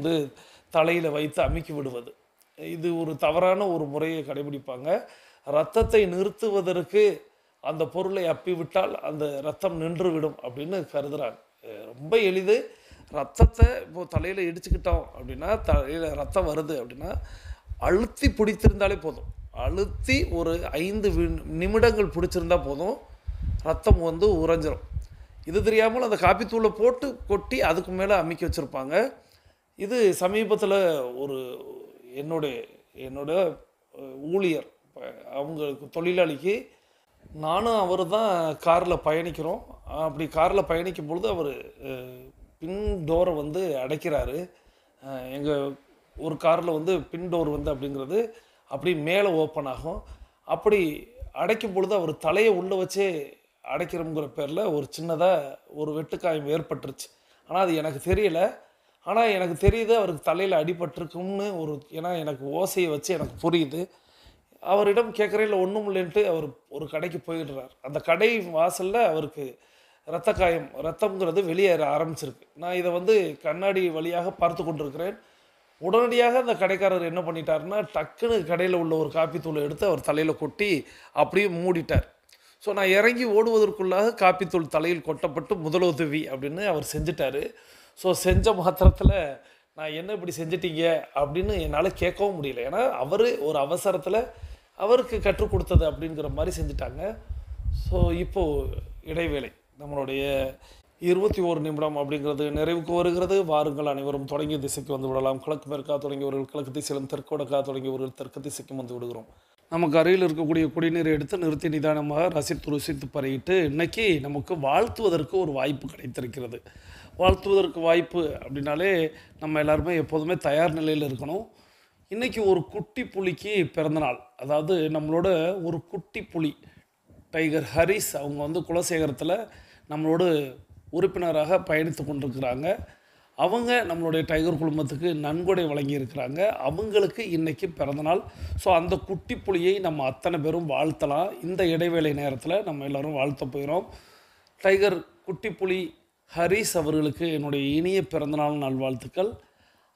தலையில் வைத்து அமுக்கி விடுவது. இது ஒரு தவறான ஒரு முறையை கடைபிடிப்பாங்க. இரத்தத்தை நிறுத்துவதற்கு அந்த பொருளை அப்பிவிட்டால் அந்த இரத்தம் நின்றுவிடும் அப்படின்னு கருதுகிறாங்க. ரொம்ப எளிது. ரத்தத்தை இப்போது தலையில் இடிச்சுக்கிட்டோம் அப்படின்னா, தலையில் ரத்தம் வருது அப்படின்னா அழுத்தி பிடித்திருந்தாலே போதும். அழுத்தி ஒரு 5 நிமிடங்கள் பிடிச்சிருந்தா போதும், ரத்தம் உறைஞ்சிரும். இது தெரியாமல் அந்த காப்பித்தூளை போட்டு கொட்டி அதுக்கு மேலே அமுக்கி வச்சுருப்பாங்க. இது சமீபத்தில் ஒரு என்னோட ஊழியர், அவங்களுக்கு தொழிலாளிக்கு நானும் அவர் தான் காரில் பயணிக்கிறோம். அப்படி காரில் பயணிக்கும் பொழுது அவர் பின் டோரை அடைக்கிறாரு. எங்கள் ஒரு காரில் பின் டோர் அப்படிங்கிறது அப்படி மேலே ஓப்பன் ஆகும். அப்படி அடைக்கும் பொழுது அவர் தலையை உள்ளே வச்சே அடைக்கிறோங்கிற பேரில் ஒரு சின்னதாக ஒரு வெட்டுக்காயம் ஏற்பட்டுருச்சு. ஆனால் அது எனக்கு தெரியலை. ஆனால் எனக்கு தெரியுது அவருக்கு தலையில் அடிபட்டிருக்கும்னு ஏன்னா எனக்கு ஓசையை வச்சு எனக்கு புரியுது. அவரிடம் கேட்குறையில் ஒன்றும் இல்லைன்ட்டு அவர் ஒரு கடைக்கு போயிடுறார். அந்த கடை வாசலில் அவருக்கு ரத்தம்ங்கிறது வெளியேற ஆரம்பிச்சிருக்கு. நான் இதை கண்ணாடி வழியாக பார்த்து கொண்டிருக்கிறேன். உடனடியாக அந்த கடைக்காரர் என்ன பண்ணிட்டாருன்னா, டக்குன்னு கடையில் உள்ள ஒரு காப்பித்தூளை எடுத்து அவர் தலையில் கொட்டி அப்படியே மூடிட்டார். ஸோ நான் இறங்கி ஓடுவதற்குள்ளாக காப்பித்தூள் தலையில் கொட்டப்பட்டு முதலுதவி அப்படின்னு அவர் செஞ்சிட்டார். ஸோ செஞ்ச மாத்திரத்தில் நான் என்ன இப்படி செஞ்சிட்டீங்க அப்படின்னு என்னால் கேட்கவும் முடியல. ஏன்னா அவர் ஒரு அவசரத்தில் அவருக்கு கற்றுக் கொடுத்தது அப்படிங்கிற மாதிரி செஞ்சுட்டாங்க. ஸோ இப்போது இடைவேளை, நம்மளுடைய 21 நிமிடம் அப்படிங்கிறது நிறைவுக்கு வருகிறது. வாருங்கள் அனைவரும் தொடங்கிய திசைக்கு வந்து விடலாம். கிழக்கு மேற்கா தொடங்கியவர்கள் கிழக்கு திசையிலும், தெற்கு வடக்கா தொடங்கியவர்கள் தெற்கு திசைக்கும் வந்து விடுகிறோம். நமக்கு அருகில் இருக்கக்கூடிய குடிநீரை எடுத்து நிறுத்தி நிதானமாக ருசித்து பருகிட்டு இன்றைக்கி நமக்கு வாழ்த்துவதற்கு ஒரு வாய்ப்பு கிடைத்திருக்கிறது. வாழ்த்துவதற்கு வாய்ப்பு அப்படின்னாலே நம்ம எல்லாருமே எப்போதுமே தயார் நிலையில் இருக்கணும். இன்றைக்கி ஒரு குட்டி புலிக்கு பிறந்தநாள். அதாவது நம்மளோட ஒரு குட்டி புலி டைகர் ஹரிஸ் அவங்க குலசேகரத்தில் நம்மளோட உறுப்பினராக பயணித்து கொண்டிருக்கிறாங்க. அவங்க நம்மளுடைய டைகர் குழுமத்துக்கு நன்கொடை வழங்கியிருக்கிறாங்க. அவங்களுக்கு இன்றைக்கி பிறந்தநாள். ஸோ அந்த குட்டி புலியை நம்ம அத்தனை பேரும் வாழ்த்தலாம். இந்த இடைவேளை நேரத்தில் நம்ம எல்லோரும் வாழ்த்த போகிறோம். டைகர் குட்டி புலி ஹரிஸ் அவர்களுக்கு என்னுடைய இனிய பிறந்தநாள் நல்வாழ்த்துக்கள்.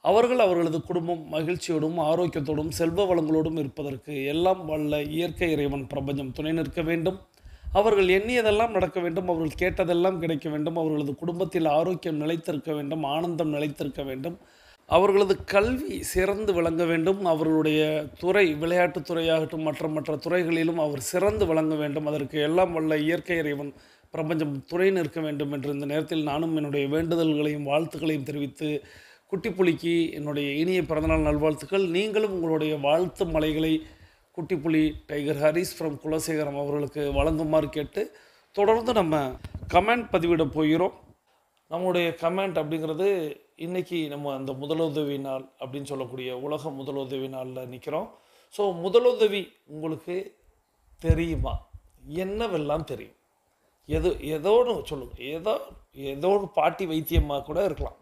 அவர்களது குடும்பம் மகிழ்ச்சியோடும் ஆரோக்கியத்தோடும் செல்வ வளங்களோடும் இருப்பதற்கு எல்லாம் வல்ல இயற்கை இறைவன் பிரபஞ்சம் துணை நிற்க வேண்டும். அவர்கள் எண்ணியதெல்லாம் நடக்க வேண்டும். அவர்கள் கேட்டதெல்லாம் கிடைக்க வேண்டும். அவர்களது குடும்பத்தில் ஆரோக்கியம் நிலைத்திருக்க வேண்டும், ஆனந்தம் நிலைத்திருக்க வேண்டும். அவர்களது கல்வி சிறந்து விளங்க வேண்டும். அவர்களுடைய துறை, விளையாட்டுத் துறையாகட்டும், மற்ற துறைகளிலும் அவர் சிறந்து விளங்க வேண்டும். அதற்கு எல்லாம் வல்ல இயற்கை இறைவன் பிரபஞ்சம் துணை நிற்க வேண்டும் என்று இந்த நேரத்தில் நானும் என்னுடைய வேண்டுதல்களையும் வாழ்த்துக்களையும் தெரிவித்து, குட்டிப்புலிக்கு என்னுடைய இனிய பிறந்தநாள் நல்வாழ்த்துக்கள். நீங்களும் உங்களுடைய வாழ்த்து மலைகளை குட்டிப்புலி டைகர் ஹரிஸ் ஃப்ரம் குலசேகரம் அவர்களுக்கு வழங்குமாறு கேட்டு, தொடர்ந்து நம்ம கமெண்ட் பதிவிட போகிறோம். நம்முடைய கமெண்ட் அப்படிங்கிறது இன்றைக்கி நம்ம அந்த முதலுதவி நாள் அப்படின்னு சொல்லக்கூடிய உலக முதலுதவி நாளில் நிற்கிறோம். ஸோ முதலுதவி உங்களுக்கு தெரியுமா? என்னவெல்லாம் தெரியும்? ஏதோடு சொல்லுங்கள். ஏதோ ஒரு பாட்டி வைத்தியமாக கூட இருக்கலாம்.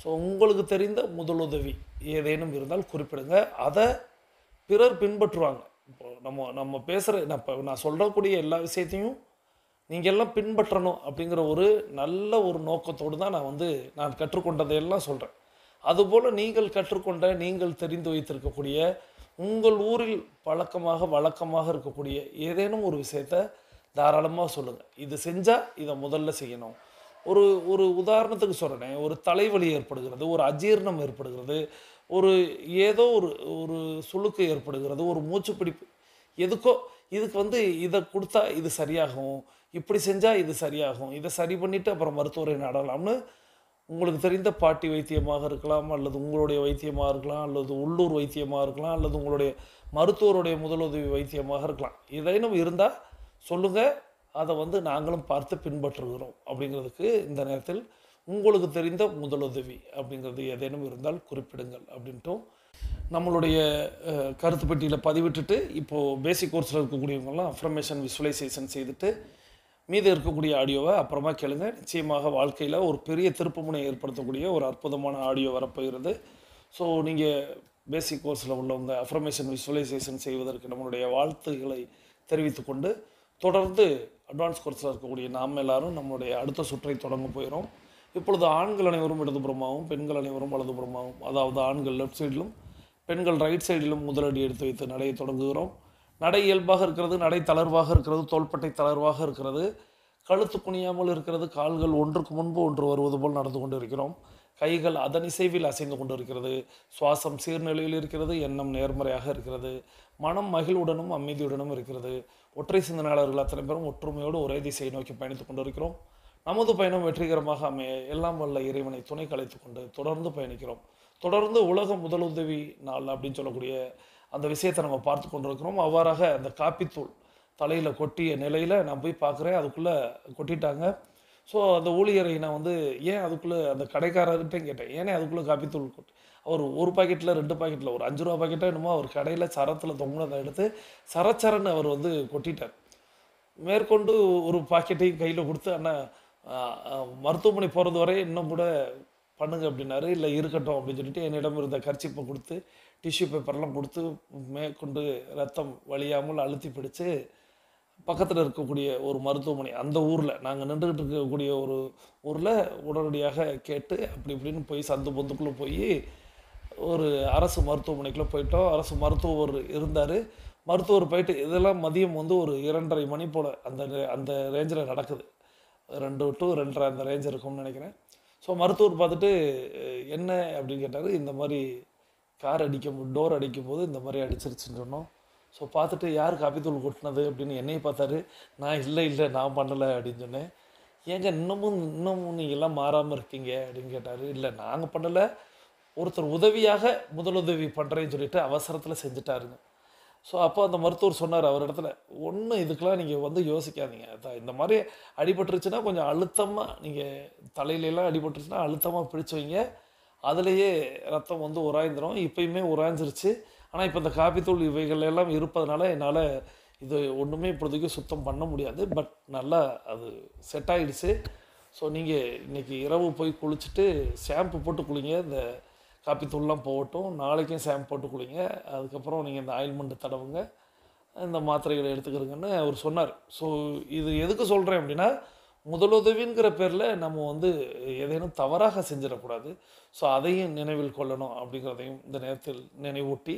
ஸோ உங்களுக்கு தெரிந்த முதலுதவி ஏதேனும் இருந்தால் குறிப்பிடுங்க. அதை பிறர் பின்பற்றுவாங்க. இப்போ நம்ம பேசுகிற நான் சொல்லக்கூடிய எல்லா விஷயத்தையும் நீங்கள் எல்லாம் பின்பற்றணும் அப்படிங்கிற ஒரு நல்ல ஒரு நோக்கத்தோடு தான் நான் கற்றுக்கொண்டதையெல்லாம் சொல்கிறேன். அதுபோல் நீங்கள் கற்றுக்கொண்ட, நீங்கள் தெரிந்து வைத்திருக்கக்கூடிய, உங்கள் ஊரில் வழக்கமாக இருக்கக்கூடிய ஏதேனும் ஒரு விஷயத்தை தாராளமாக சொல்லுங்கள். இது செஞ்சால் இதை முதல்ல செய்யணும். ஒரு உதாரணத்துக்கு சொல்கிறேன். ஒரு தலைவலி ஏற்படுகிறது, ஒரு அஜீரணம் ஏற்படுகிறது, ஏதோ ஒரு சுளுக்கு ஏற்படுகிறது, ஒரு மூச்சு பிடிப்பு, எதுக்கோ இதுக்கு இதை கொடுத்தா இது சரியாகும், இப்படி செஞ்சால் இது சரியாகும், இதை சரி பண்ணிவிட்டு அப்புறம் மருத்துவரை நாடலாம்னு உங்களுக்கு தெரிந்த பாட்டி வைத்தியமாக இருக்கலாம், அல்லது உங்களுடைய வைத்தியமாக இருக்கலாம், அல்லது உள்ளூர் வைத்தியமாக இருக்கலாம், அல்லது உங்களுடைய மருத்துவருடைய முதலுதவி வைத்தியமாக இருக்கலாம். ஏதேனும் இருந்தால் சொல்லுங்கள். அதை நாங்களும் பார்த்து பின்பற்றுகிறோம். அப்படிங்கிறதுக்கு இந்த நேரத்தில் உங்களுக்கு தெரிந்த முதலுதவி அப்படிங்கிறது ஏதேனும் இருந்தால் குறிப்பிடுங்கள் அப்படின்ட்டும் நம்மளுடைய கருத்து பெட்டியில் பதிவிட்டுட்டு, இப்போது பேசிக் கோர்ஸில் இருக்கக்கூடியவங்கெல்லாம் அஃபர்மேஷன் விசுவலைசேஷன் செய்துட்டு மீது இருக்கக்கூடிய ஆடியோவை அப்புறமா கேளுங்க. நிச்சயமாக வாழ்க்கையில் ஒரு பெரிய திருப்புமுனை ஏற்படுத்தக்கூடிய ஒரு அற்புதமான ஆடியோ வரப்போகிறது. ஸோ நீங்கள் பேசிக் கோர்ஸில் உள்ளவங்க அஃபர்மேஷன் விசுவலைசேஷன் செய்வதற்கு நம்மளுடைய வாழ்த்துக்களை தெரிவித்துக்கொண்டு, தொடர்ந்து அட்வான்ஸ் கோர்ஸில் இருக்கக்கூடிய நாம் எல்லாரும் நம்மளுடைய அடுத்த சுற்றை தொடங்க போகிறோம். இப்பொழுது ஆண்கள் அனைவரும் இடதுபுறமாகவும், பெண்கள் அனைவரும் வலதுபுறமாகவும், அதாவது ஆண்கள் லெஃப்ட் சைடிலும், பெண்கள் ரைட் சைடிலும் முதலடி எடுத்து வைத்து நடையை தொடங்குகிறோம். நடை இயல்பாக இருக்கிறது, நடை தளர்வாக இருக்கிறது, தோள்பட்டை தளர்வாக இருக்கிறது, கழுத்து குனியாமல் இருக்கிறது, கால்கள் ஒன்றுக்கு முன்பு ஒன்று வருவது போல் நடந்து கொண்டு இருக்கிறோம். கைகள் அதன் இசைவில் அசைந்து கொண்டு இருக்கிறது. சுவாசம் சீர்நிலையில் இருக்கிறது. எண்ணம் நேர்மறையாக இருக்கிறது. மனம் மகிழ்வுடனும் அமைதியுடனும் இருக்கிறது. ஒற்றை சிந்தனையாளர்கள் அத்தனை பேரும் ஒற்றுமையோடு ஒரே திசையை நோக்கி பயணித்துக் கொண்டு இருக்கிறோம். நமது பயணம் வெற்றிகரமாக அமைய எல்லாம் வல்ல இறைவனை துணை கலைத்து கொண்டு தொடர்ந்து பயணிக்கிறோம். தொடர்ந்து உலக முதலுதவி நாள் அப்படின்னு சொல்லக்கூடிய அந்த விஷயத்தை நம்ம பார்த்து கொண்டிருக்கிறோம். அவ்வாறாக அந்த காப்பித்தூள் தலையில் கொட்டிய நிலையில் நான் போய் பார்க்குறேன். அதுக்குள்ளே கொட்டிட்டாங்க. ஸோ அந்த ஊழியரை நான் ஏன் அதுக்குள்ளே அந்த கடைக்காரர்கிட்டையும் கேட்டேன், ஏன்னே அதுக்குள்ளே காப்பித்தூள் கொட்டி, அவர் ஒரு பாக்கெட்டில் 2 பாக்கெட்டில் ஒரு 5 ரூபா பாக்கெட்டாக என்னமோ அவர் கடையில் சரத்தில் தொங்குனதை எடுத்து சரச்சரன்னு அவர் கொட்டிட்டார். மேற்கொண்டு ஒரு பாக்கெட்டையும் கையில் கொடுத்து, அண்ணா மருத்துவமனை போகிறது வரை இன்னும் கூட பண்ணுங்க அப்படின்னாரு. இல்லை இருக்கட்டும் அப்படின்னு சொல்லிட்டு என்னிடம் இருந்த கர்ச்சிப்பை கொடுத்து, டிஷ்யூ பேப்பர்லாம் கொடுத்து, மேற்கொண்டு ரத்தம் வழியாமல் அழுத்தி பிடிச்சு பக்கத்தில் இருக்கக்கூடிய ஒரு மருத்துவமனை, அந்த ஊரில் நாங்கள் நின்றுக்கிட்டு இருக்கக்கூடிய ஒரு ஊரில் உடனடியாக கேட்டு அப்படி இப்படின்னு போய் சந்து பொந்துக்குள்ளே போய் ஒரு அரசு மருத்துவமனைக்குள்ளே போயிட்டோம். அரசு மருத்துவர் இருந்தார். மருத்துவர் போயிட்டு இதெல்லாம் மதியம் ஒரு 2:30 மணி போல் அந்த ரேஞ்சில் நடக்குது. 2 to 2:30 அந்த ரேஞ்ச் இருக்கும்னு நினைக்கிறேன். ஸோ மருத்துவர் பார்த்துட்டு என்ன அப்படின்னு கேட்டார். இந்த மாதிரி டோர் அடிக்கும்போது இந்த மாதிரி அடிச்சிருச்சுன்னு சொன்னோம். ஸோ பார்த்துட்டு யார் காப்பித்தூள் கொட்டினது அப்படின்னு என்னையை பார்த்தாரு. நான் இல்லை நான் பண்ணலை அப்படின்னு சொன்னேன். ஏங்க இன்னமும் நீங்கள் எல்லாம் மாறாமல் இருக்கீங்க அப்படின்னு கேட்டார். இல்லை நாங்கள் பண்ணலை, ஒருத்தர் உதவியாக முதலுதவி பண்ணுறேன்னு சொல்லிட்டு அவசரத்தில் செஞ்சுட்டாருங்க. ஸோ அப்போ அந்த மருத்துவர் சொன்னார் அவர் இடத்துல, ஒன்றும் இதுக்கெலாம் நீங்கள் யோசிக்காதீங்க. இந்த மாதிரி அடிபட்டுருச்சுன்னா கொஞ்சம் அழுத்தமாக, நீங்கள் தலையிலலாம் அடிபட்டுருச்சுன்னா அழுத்தமாக பிடிச்சி வைங்க, அதுலேயே ரத்தம் உராய்ந்துடும். இப்போயுமே உராய்ஞ்சிருச்சு. ஆனால் இப்போ இந்த காப்பித்தூள் இவைகள் எல்லாம் இருப்பதனால என்னால் இது ஒன்றுமே இப்போதைக்கு சுத்தம் பண்ண முடியாது. பட் நல்லா அது செட் ஆகிடுச்சு. ஸோ நீங்கள் இன்றைக்கி இரவு போய் குளிச்சுட்டு ஷாம்பு போட்டு குளிங்க. இந்த காப்பித்தூள்லாம் போகட்டும். நாளைக்கும் ஷாம்பு போட்டு குளிங்க. அதுக்கப்புறம் நீங்கள் இந்த ஆயில்மெண்ட்டு தடவுங்க, இந்த மாத்திரைகளை எடுத்துக்கிறீங்கன்னு அவர் சொன்னார். ஸோ இது எதுக்கு சொல்கிறேன் அப்படின்னா, முதலுதவிங்கிற பேரில் நம்ம ஏதேனும் தவறாக செஞ்சிடக்கூடாது. ஸோ அதையும் நினைவில் கொள்ளணும் அப்படிங்கிறதையும் இந்த நேரத்தில் நினைவூட்டி,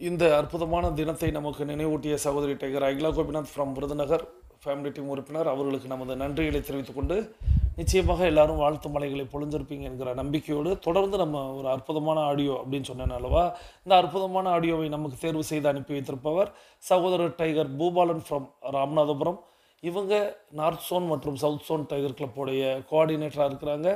இந்த அற்புதமான தினத்தை நமக்கு நினைவூட்டிய சகோதரி tiger Akila Gopinath from Virudhunagar family team உறுப்பினர் அவர்களுக்கு நமது நன்றிகளை தெரிவித்துக்கொண்டு நிச்சயமாக எல்லாரும் வாழ்த்து மலைகளை பொழிஞ்சிருப்பீங்க என்கிற நம்பிக்கையோடு தொடர்ந்து நம்ம ஒரு அற்புதமான ஆடியோ அப்படின்னு சொன்னேன் அல்லவா, இந்த அற்புதமான ஆடியோவை நமக்கு தேர்வு செய்து அனுப்பி வைத்திருப்பவர் சகோதரர் டைகர் பூபாலன் ஃப்ரம் ராமநாதபுரம். இவங்க நார்த் சோன் மற்றும் சவுத் சோன் டைகர் கிளப்போடைய கோஆர்டினேட்டராக இருக்கிறாங்க.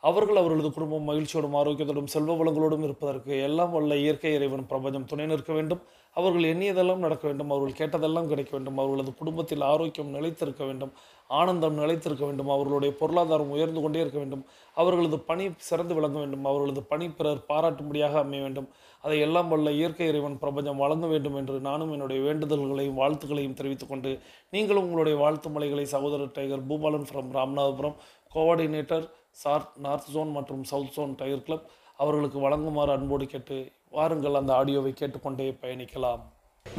அவர்களது குடும்பம் மகிழ்ச்சியோடும் ஆரோக்கியத்தோடும் செல்வ வளங்களோடும் இருப்பதற்கு எல்லாம் வல்ல இயற்கை இறைவன் பிரபஞ்சம் துணை நிற்க வேண்டும். அவர்கள் எண்ணியதெல்லாம் நடக்க வேண்டும், அவர்கள் கேட்டதெல்லாம் கிடைக்க வேண்டும், அவர்களது குடும்பத்தில் ஆரோக்கியம் நிலைத்திருக்க வேண்டும், ஆனந்தம் நிலைத்திருக்க வேண்டும், அவர்களுடைய பொருளாதாரம் உயர்ந்து கொண்டே இருக்க வேண்டும், அவர்களது பணி சிறந்து விளங்க வேண்டும், அவர்களது பணி பிறர் பாராட்டும்படியாக அமைய வேண்டும். அதை எல்லாம் வல்ல இயற்கை இறைவன் பிரபஞ்சம் வழங்க வேண்டும் என்று நானும் என்னுடைய வேண்டுதல்களையும் வாழ்த்துக்களையும் தெரிவித்துக் கொண்டு, நீங்களும் உங்களுடைய வாழ்த்து மலைகளை சகோதரர் tiger Bhupalan from Ramanathapuram, coordinator north zone மற்றும் சவுத் ஜோன் டைகர் கிளப் அவர்களுக்கு வழங்குமாறு அன்போடு கேட்டு வாருங்கள் அந்த ஆடியோவை கேட்டுக்கொண்டே பயணிக்கலாம்.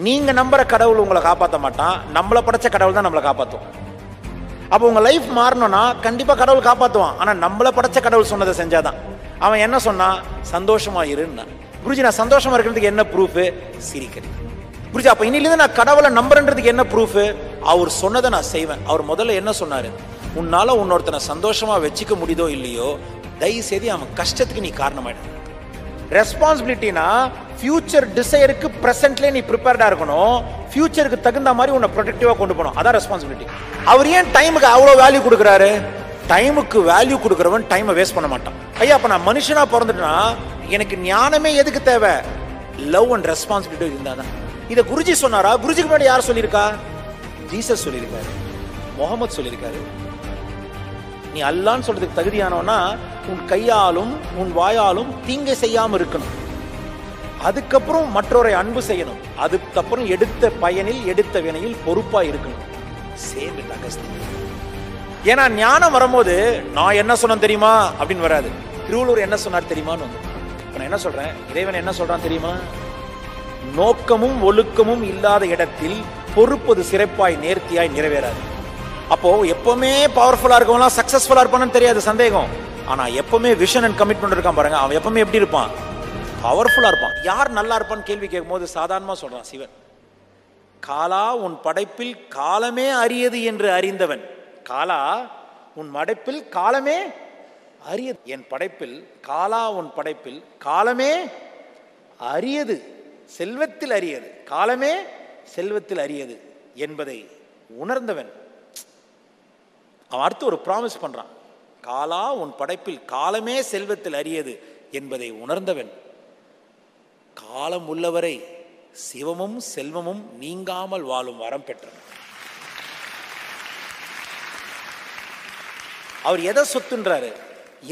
நீங்க நம்புற கடவுள் உங்களை காப்பாற்ற மாட்டான், நம்மளை படைச்ச கடவுள் தான் நம்மளை காப்பாற்றுவோம். அப்போ உங்க லைஃப் மாறணும்னா கண்டிப்பா கடவுள் காப்பாற்றுவான். ஆனா நம்மளை படைச்ச கடவுள் சொன்னதை செஞ்சாதான். அவன் என்ன சொன்னா, சந்தோஷமா இருன்னா. குருஜி நான் சந்தோஷமா இருக்கிறதுக்கு என்ன ப்ரூஃப்? சிரிக்கிறேன். குருஜி அப்ப இன்னிலிருந்து நான் கடவுளை நம்புறதுக்கு என்ன ப்ரூஃப்? அவர் சொன்னதை நான் செய்வேன். அவர் முதல்ல என்ன சொன்னாரு? உன்னால உன்னொருத்தனை சந்தோஷமா வச்சுக்க முடியுதோ இல்லையோ, தயவு செய்து அவன் கஷ்டத்துக்கு நீ காரணமாயிடும். ரெஸ்பான்சிபிலிட்டினா ஃபியூச்சர் டிசைருக்கு பிரசன்ட்லேயே நீ ப்ரிப்பேர்டா இருக்கணும், ஃபியூச்சருக்கு தகுந்த மாதிரி உன்னை ப்ரொடெக்டிவா கொண்டு போகணும். அதான் ரெஸ்பான்சிபிலிட்டி. அவர் ஏன் டைமுக்கு அவ்வளோ வேல்யூ கொடுக்குறாரு? டைமுக்கு வேல்யூ கொடுக்குறவன் டைமை வேஸ்ட் பண்ண மாட்டான். ஐயா அப்ப நான் மனுஷனா பிறந்துட்டேன்னா எனக்கு ஞானமே எதுக்கு தேவை? லவ் அண்ட் ரெஸ்பான்சிபிலிட்டி இருந்தாதான். இதை குருஜி சொன்னாரா? குருஜிக்கு முன்னாடி யார் சொல்லியிருக்கா? ஜீசஸ் சொல்லியிருக்காரு, முகமது சொல்லியிருக்காரு. நீ அல்லான்னு சொல்றதுக்கு தகுதியானவனா உன் கையாலும் உன் வாயாலும் தீங்கை செய்யாம இருக்கணும். அதுக்கப்புறம் மற்றவரை அன்பு செய்யணும். அதுக்கப்புறம் எடுத்த பயனில் எடுத்த வினையில் பொறுப்பா இருக்கணும். ஏன்னா ஞானம் வரும்போது நான் என்ன சொன்னேன் தெரியுமா அப்படின்னு வராது. திருவள்ளுவர் என்ன சொன்னார் தெரியுமான்னு வந்து நான் என்ன சொல்றேன், இறைவன் என்ன சொல்றான் தெரியுமா? நோக்கமும் ஒழுக்கமும் இல்லாத இடத்தில் பொறுப்பது சிறப்பாய் நேர்த்தியாய் நிறைவேறாது. அப்போ எப்பவுமே பவர்ஃபுல்லா இருக்கவங்களாம் சக்சஸ்ஃபுல்லா இருப்பான்னு தெரியாது, சந்தேகம். ஆனா எப்பவுமே விஷன் அண்ட் கமிட்மெண்ட் இருக்கான் பாருங்க, அவன் எப்பவுமே எப்படி இருப்பான்? பவர்ஃபுல்லா இருப்பான். யார் நல்லா இருப்பான்னு கேள்வி கேட்கும் போது சாதாரணமா சொல்றான் சிவன். காலா உன் படைப்பில் காலமே அரியது என்று அறிந்தவன். காலா உன் படைப்பில் காலமே அரியது. என் படைப்பில் காலா உன் படைப்பில் காலமே அரியது, செல்வத்தில் அரியது, காலமே செல்வத்தில் அரியது என்பதை உணர்ந்தவன். அவன் அடுத்து ஒரு ப்ராமிஸ் பண்றான். காலா உன் படைப்பில் காலமே செல்வத்தில் அரியது என்பதை உணர்ந்தவன் காலம் உள்ளவரை சிவமும் செல்வமும் நீங்காமல் வாழும் வரம் பெற்றவன். அவர் எதை சொத்துன்றாரு?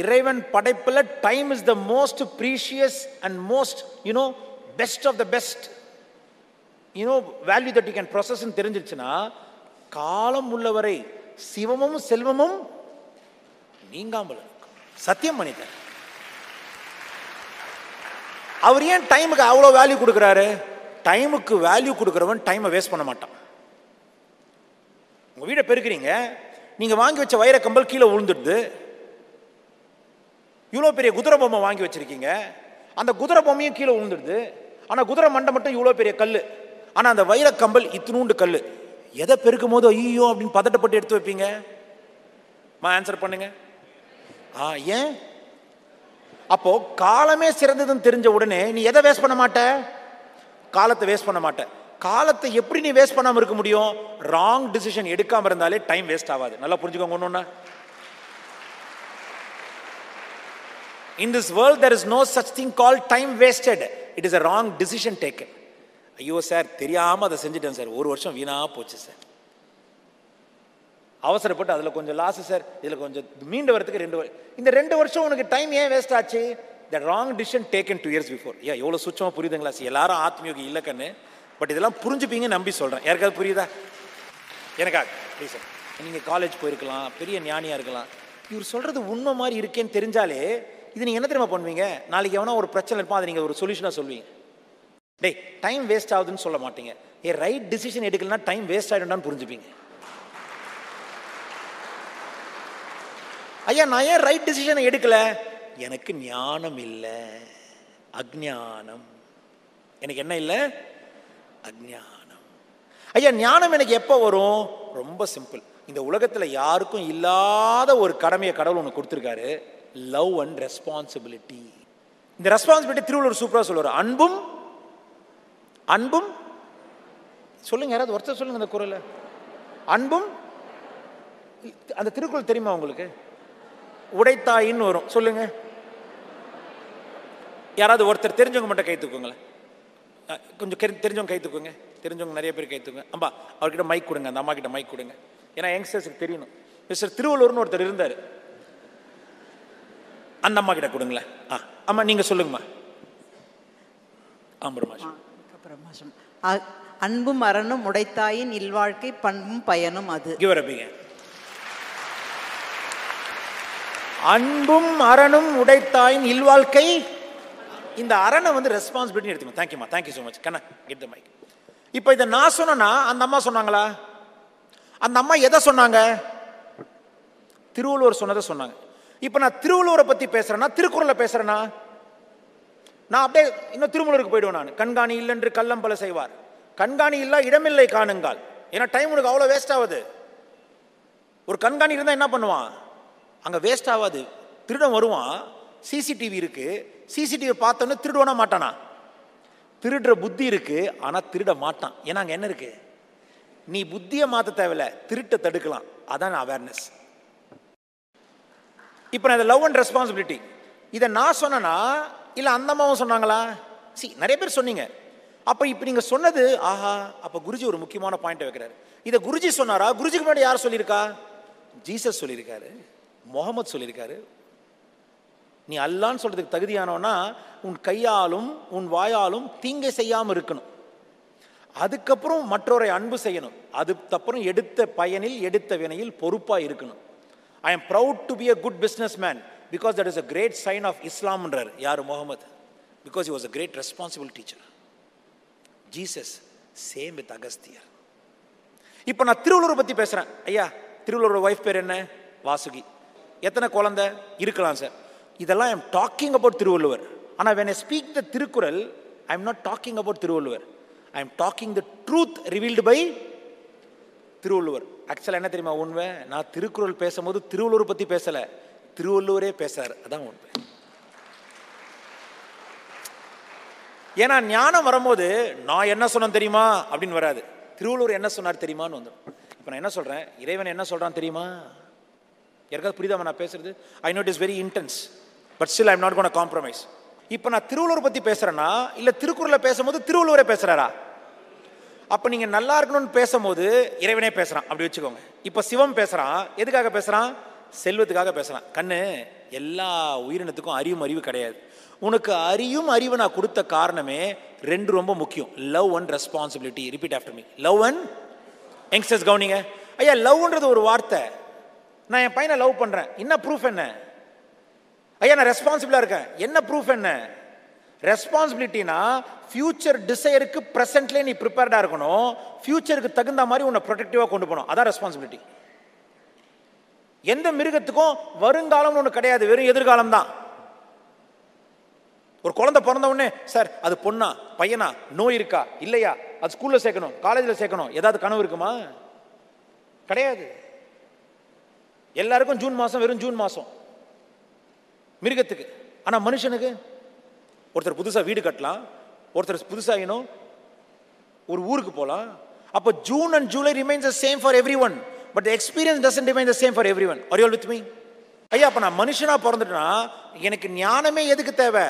இறைவன் படைப்புல time is the most precious and most best of the best value that you can process தெரிஞ்சிருச்சுன்னா, காலம் உள்ளவரை சிவமும் செல்வமும் நீங்காமல் சத்தியம் பண்ணிட்டார். அவர் ஏன் டைமுக்கு அவ்வளோ வேல்யூ கொடுக்குறாரு? டைமுக்கு வேல்யூ கொடுக்குறவன் டைமை வேஸ்ட் பண்ண மாட்டான். உங்க வீடை பெருக்கிறீங்க, நீங்க வாங்கி வச்ச வைர கம்பல் கீழே விழுந்துடுது. இவ்வளோ பெரிய குதிரை பொம்மை வாங்கி வச்சிருக்கீங்க, அந்த குதிரை பொம்மையும் கீழே விழுந்துடுது. ஆனா குதிரை மண்டை மட்டும் இவ்வளோ பெரிய கல், ஆனா அந்த வைர கம்பல் இத்தினூண்டு கல். எதை பெருக்கும் போது ஐயோ அப்படின்னு பதட்டப்பட்டு எடுத்து வைப்பீங்க? ஆன்சர் பண்ணுங்க. ஏன்? அப்போ காலமே சிறந்ததுன்னு தெரிஞ்ச உடனே நீ எதை வேஸ்ட் பண்ண மாட்ட? காலத்தை வேஸ்ட் பண்ண மாட்ட. காலத்தை எப்படி நீ வேஸ்ட் பண்ணாம இருக்க முடியும்? ராங் டிசிஷன் எடுக்காம இருந்தாலே டைம் வேஸ்ட் ஆகாது. நல்லா புரிஞ்சுக்கோங்க. ஒண்ணு, in this world there is no such thing called time wasted. It is a wrong decision taken. ஐயோ சார் தெரியாம அதை செஞ்சுட்டேன் சார், ஒரு வருஷம் வீணா போச்சு சார், அவசரப்பட்டு அதில் கொஞ்சம் லாஸ் சார், இதில் கொஞ்சம் மீண்டு வரதுக்கு இந்த 2 வருஷம் உனக்கு டைம் ஏன் வேஸ்ட் ஆச்சு? The wrong decision taken 2 years before. எவ்வளோ சுச்சமாக புரியுதுங்களா? எல்லாரும் ஆத்மீக இல்லக்கன்னு, பட் இதெல்லாம் புரிஞ்சுப்பீங்க நம்பி சொல்கிறேன். யாருக்காவது புரியுதா? எனக்கா ப்ளீஸ் சார். நீங்கள் காலேஜ் போயிருக்கலாம், பெரிய ஞானியாக இருக்கலாம், இவர் சொல்கிறது உண்மை மாதிரி இருக்கேன்னு தெரிஞ்சாலே இது நீங்கள் என்ன தெரியுமா பண்ணுவீங்க? நாளைக்கு எவனா ஒரு பிரச்சனை இருப்பான், அதை நீங்கள் ஒரு சொல்யூஷனாக சொல்வீங்க. டேய் டைம் வேஸ்ட் ஆகுதுன்னு சொல்ல மாட்டீங்க, ரைட் டிசிஷன் எடுக்கலன்னா டைம் வேஸ்ட் ஆகிடும்னு புரிஞ்சுப்பீங்க. ஐயா நான் ஏன் ரைட் டிசிஷனை எடுக்கல? எனக்கு ஞானம் இல்லை, அஜ்ஞானம். எனக்கு என்ன இல்லை? அஜ்ஞானம். ஐயா ஞானம் எனக்கு எப்போ வரும்? ரொம்ப சிம்பிள். இந்த உலகத்தில் யாருக்கும் இல்லாத ஒரு கடமையை கடவுள் ஒன்று கொடுத்துருக்காரு, லவ் அண்ட் ரெஸ்பான்சிபிலிட்டி. இந்த ரெஸ்பான்சிபிலிட்டி திருவள்ளுவர் சூப்பராக சொல்லுவார். அன்பும் அன்பும் சொல்லுங்க, யாராவது ஒருத்தர் சொல்லுங்க அந்த குறளை. அன்பும், அந்த திருக்குறள் தெரியுமா உங்களுக்கு? உடைத்தாயின்னு வரும், சொல்லுங்க யாராவது ஒருத்தர். தெரிஞ்சவங்க மட்டும் கை தூக்குங்களேன், கொஞ்சம் தெரிஞ்சவங்க கை தூக்குங்க, தெரிஞ்சவங்க நிறைய பேர் கை தூக்குங்க. அம்பா அவர்கிட்ட மைக் கொடுங்க, அந்த அம்மா கிட்ட மைக் கொடுங்க, ஏன்னா யங்ஸ்டர்ஸுக்கு தெரியணும். மிஸ்டர் திருவள்ளுவர்னு ஒருத்தர் இருந்தார், அந்த அம்மா கிட்ட கொடுங்களேன். அம்மா நீங்க சொல்லுங்கம்மா. அன்பும் அறனும் உடைத்தாயின் இல்வாழ்க்கை பண்பும் பயனும் அது. அன்பும் அறனும் உடைத்தாயின் இல்வாழ்க்கை. இந்த அரணை வந்து ரெஸ்பான்சிபிலிட்டி எடுத்துக்கணும். தேங்க்யூமா, தேங்க்யூ ஸோ மச். கண்ணா கெட் த மைக். இப்போ இதை நான் சொன்னா அந்த அம்மா சொன்னாங்களா? அந்த அம்மா எதை சொன்னாங்க? திருவள்ளுவர் சொன்னதை சொன்னாங்க. இப்போ நான் திருவள்ளுவரை பற்றி பேசுறேன்னா, திருக்குறளை பேசுறேன்னா, நான் அப்படியே இன்னும் திருமூலருக்கு போயிடுவேன். நான் கண்காணி இல்லைன்று கள்ளம் பல செய்வார், கண்காணி இல்லா இடமில்லை காணுங்கால். ஏன்னா டைம் உனக்கு அவ்வளோ வேஸ்ட் ஆகுது. ஒரு கண்காணி இருந்தால் என்ன பண்ணுவான்? அங்கே வேஸ்ட் ஆகாது, திருடன் வருவான். சிசிடிவி இருக்கு, சிசிடிவி பார்த்தோன்னு திருடுவானா மாட்டானா? திருடுற புத்தி இருக்கு, ஆனால் திருட மாட்டான். ஏன்னா அங்கே என்ன இருக்கு? நீ புத்தியை மாற்ற தேவையில்ல, திருட்டை தடுக்கலாம். அதான் அவேர்னஸ். இப்போ நான் லவ் அண்ட் ரெஸ்பான்சிபிலிட்டி இதை நான் சொன்னா இல்லை அந்த அம்மாவும் சொன்னாங்களா? நிறைய பேர் சொன்னீங்க. அப்போ இப்போ நீங்கள் சொன்னது ஆஹா, அப்போ குருஜி ஒரு முக்கியமான பாயிண்ட் வைக்கிறாரு. இதை குருஜி சொன்னாரா? குருஜிக்கு முன்னாடி யார் சொல்லியிருக்கா? ஜீசஸ் சொல்லியிருக்காரு, முகமது சொல்லியிருக்காரு. நீ அல்லான்னு சொல்றதுக்கு தகுதியானவனா உன் கையாலும் உன் வாயாலும் தீங்கை செய்யாமல் இருக்கணும். அதுக்கப்புறம் மற்றவரை அன்பு செய்யணும். அதுக்கப்புறம் எடுத்த பயனில் எடுத்த வினையில் பொறுப்பாக இருக்கணும். I am proud to be a good businessman because that is a great sign of Islam. யார்? Mohammed. Because he was a great responsible teacher. Jesus same with Agasthiyar. இப்போ நான் திருவள்ளுவர் பற்றி பேசுகிறேன். ஐயா திருவள்ளுவரோட ஒய்ஃப் பேர் என்ன? வாசுகி. எத்தனை குழந்தை இருக்கலாம் சார்? இதெல்லாம் I am talking about Thiruvalluvar. ஆனால் when I speak the Thirukkural, I am not talking about Thiruvalluvar. I am talking the truth revealed by Thiruvalluvar. ஆக்சுவலாக என்ன தெரியுமா உண்மை? நான் திருக்குறள் பேசும்போது திருவள்ளுவர் பற்றி பேசலை, திருவள்ளுவரே பேசுறாரு. அதான் உண்மை. ஏன்னா ஞானம் வரும்போது நான் என்ன சொன்னேன் தெரியுமா அப்படின்னு வராது, திருவள்ளுவர் என்ன சொன்னார் தெரியுமான்னு வந்துடும். இப்போ நான் என்ன சொல்கிறேன், இறைவன் என்ன சொல்கிறான் தெரியுமா? யாருக்காவது புரியுதாம நான் பேசுறது? I know it is very intense, but still I am not gonna compromise. இப்போ நான் திருவள்ளுவர் பற்றி பேசுகிறேன்னா இல்லை திருக்குறளை பேசும்போது திருவள்ளுவரே பேசுகிறாரா? அப்போ நீங்கள் நல்லா இருக்கணும்னு பேசும்போது இறைவனே பேசுகிறான், அப்படி வச்சுக்கோங்க. இப்போ சிவம் பேசுகிறான், எதுக்காக பேசுகிறான்? செல்வத்துக்காக பேசுகிறான். கண்ணு, எல்லா உயிரினத்துக்கும் அறிவு கிடையாது. உனக்கு அறிவு நான் கொடுத்த காரணமே ரெண்டு ரொம்ப முக்கியம், love and responsibility. Repeat after me, love and. Youngsters கவனிங்க ஐயா, லவ்ன்றது ஒரு வார்த்தை. நான் என் பையனை லவ் பண்ணுறேன், என்ன ப்ரூஃப் என்ன? ஐயா நான் ரெஸ்பான்சிபிளாக இருக்கேன், என்ன ப்ரூஃப் என்ன? ரெஸ்பான்சிபிலிட்டினா ஃபியூச்சர் டிசைருக்கு ப்ரெசென்ட்லேயே நீ ப்ரிப்பேர்டாக இருக்கணும், ஃபியூச்சருக்கு தகுந்த மாதிரி உன்னை ப்ரொடெக்டிவாக கொண்டு போகணும். அதான் ரெஸ்பான்சிபிலிட்டி. எந்த மிருகத்துக்கும் வருங்காலம்னு ஒன்று கிடையாது, வெறும் எதிர்காலம் தான். ஒரு குழந்தை பிறந்த உடனே சார் அது பொண்ணா பையனா, நோய் இருக்கா இல்லையா, அது ஸ்கூலில் சேர்க்கணும் காலேஜில் சேர்க்கணும், ஏதாவது கனவு இருக்குமா? கிடையாது. எல்லாருக்கும் ஜூன் மாதம் வெறும் ஜூன் மாதம் மிருகத்துக்கு. ஆனால் மனுஷனுக்கு ஒருத்தர் புதுசாக வீடு கட்டலாம், ஒருத்தர் புதுசாக இன்னும் ஒரு ஊருக்கு போகலாம். அப்போ June and July remains the same for every one, but the experience doesn't remain the same for every one. Are you all with me? ஐயா அப்போ நான் மனுஷனாக பிறந்துட்டேன்னா எனக்கு ஞானமே எதுக்கு தேவை?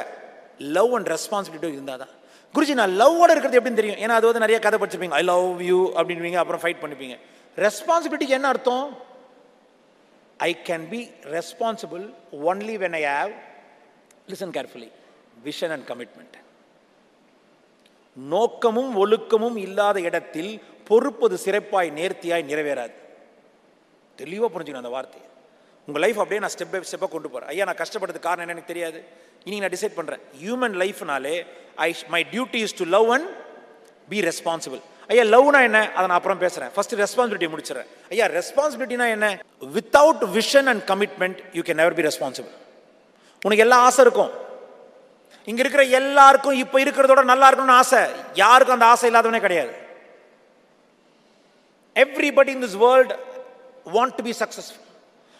லவ் அண்ட் ரெஸ்பான்சிபிலிட்டி இருந்தால் தான். குருஜி நான் லவ்வோட இருக்கிறது எப்படின்னு தெரியும்? ஏன்னா அது வந்து நிறைய கதை படிச்சிருப்பீங்க, ஐ லவ் யூ அப்படின்வீங்க, அப்புறம் ஃபைட் பண்ணிப்பீங்க. ரெஸ்பான்சிபிலிட்டிக்கு என்ன அர்த்தம்? I can be responsible only when I have, listen carefully, vision and commitment. நோக்கமும் ஒழுக்கமும் இல்லாத இடத்தில் பொறுப்பது சிறப்பாய் நேர்த்தியாய் நிறைவேறாது. தெளிவாக புரிஞ்சுக்கணும் அந்த வார்த்தையை. உங்கள் லைஃப் அப்படியே நான் ஸ்டெப் பை ஸ்டெப்பாக கொண்டு போகிறேன். ஐயா நான் கஷ்டப்படுறதுக்கு காரணம் என்ன எனக்கு தெரியாது, இன்னைக்கு நான் டிசைட் பண்ணுறேன். ஹியூமன் லைஃப்னாலே my duty is to love and be responsible. ஐயா லவ்னா என்ன அதை நான் அப்புறம் பேசுகிறேன், ஃபர்ஸ்ட் ரெஸ்பான்சிபிலிட்டி முடிச்சிடறேன். ஐயா ரெஸ்பான்சிபிலிட்டினா என்ன? Without vision and commitment you can never be responsible. உனக்கு எல்லா ஆசை இருக்கும், இங்கே இருக்கிற எல்லாருக்கும் இப்போ இருக்கிறதோட நல்லா இருக்கணும்னு ஆசை, யாருக்கும் அந்த ஆசை இல்லாதவனே கிடையாது. Everybody in this world want to be successful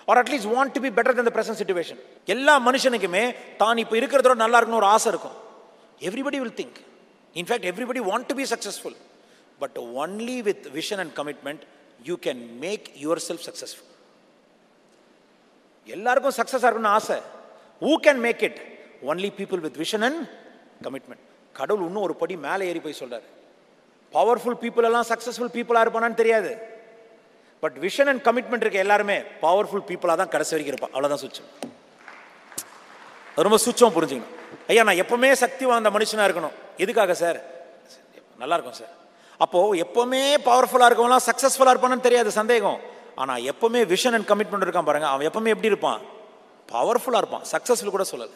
or at least want to be better than the present situation. எல்லா மனுஷனுக்குமே தான் இப்போ இருக்கிறதோட நல்லா இருக்கணும் ஒரு ஆசை இருக்கும். Everybody will think. In fact, everybody want to be successful. But only with vision and commitment you can make yourself successful. எல்லாருக்கும் சக்சஸ் ஆகணும்னு ஆசை. Who can make it? Only people with vision and commitment. கடவுள் இன்னும் ஒரு படி மேலே ஏறி போய் சொல்றாரு. பவர்ஃபுல் பீப்புள் எல்லாம் சக்சஸ்ஃபுல் பீப்புளா இருப்பானான்னு தெரியாது. பட் விஷன் அண்ட் கமிட்மெண்ட் இருக்க எல்லாருமே பவர்ஃபுல் பீப்புளா தான் கடைசி வரைக்கும் இருப்பான். அவ்வளவுதான் சுச்சம். ரொம்ப சுச்சம் புரிஞ்சுக்கணும். ஐயா நான் எப்பவுமே சக்தி வாய்ந்த மனுஷனா இருக்கணும். எதுக்காக சார்? நல்லா இருக்கும் சார். அப்போ எப்பவுமே பவர்ஃபுல்லா இருக்கவங்களாம் சக்சஸ்ஃபுல்லா இருப்பான்னு தெரியாது, சந்தேகம். ஆனா எப்பவுமே விஷன் அண்ட் கமிட்மெண்ட் இருக்கான் பாருங்க, அவன் எப்பவுமே எப்படி இருப்பான்? பவர்ஃபுல்லா இருப்பான். சக்சஸ்ஃபுல் கூட சொல்லல.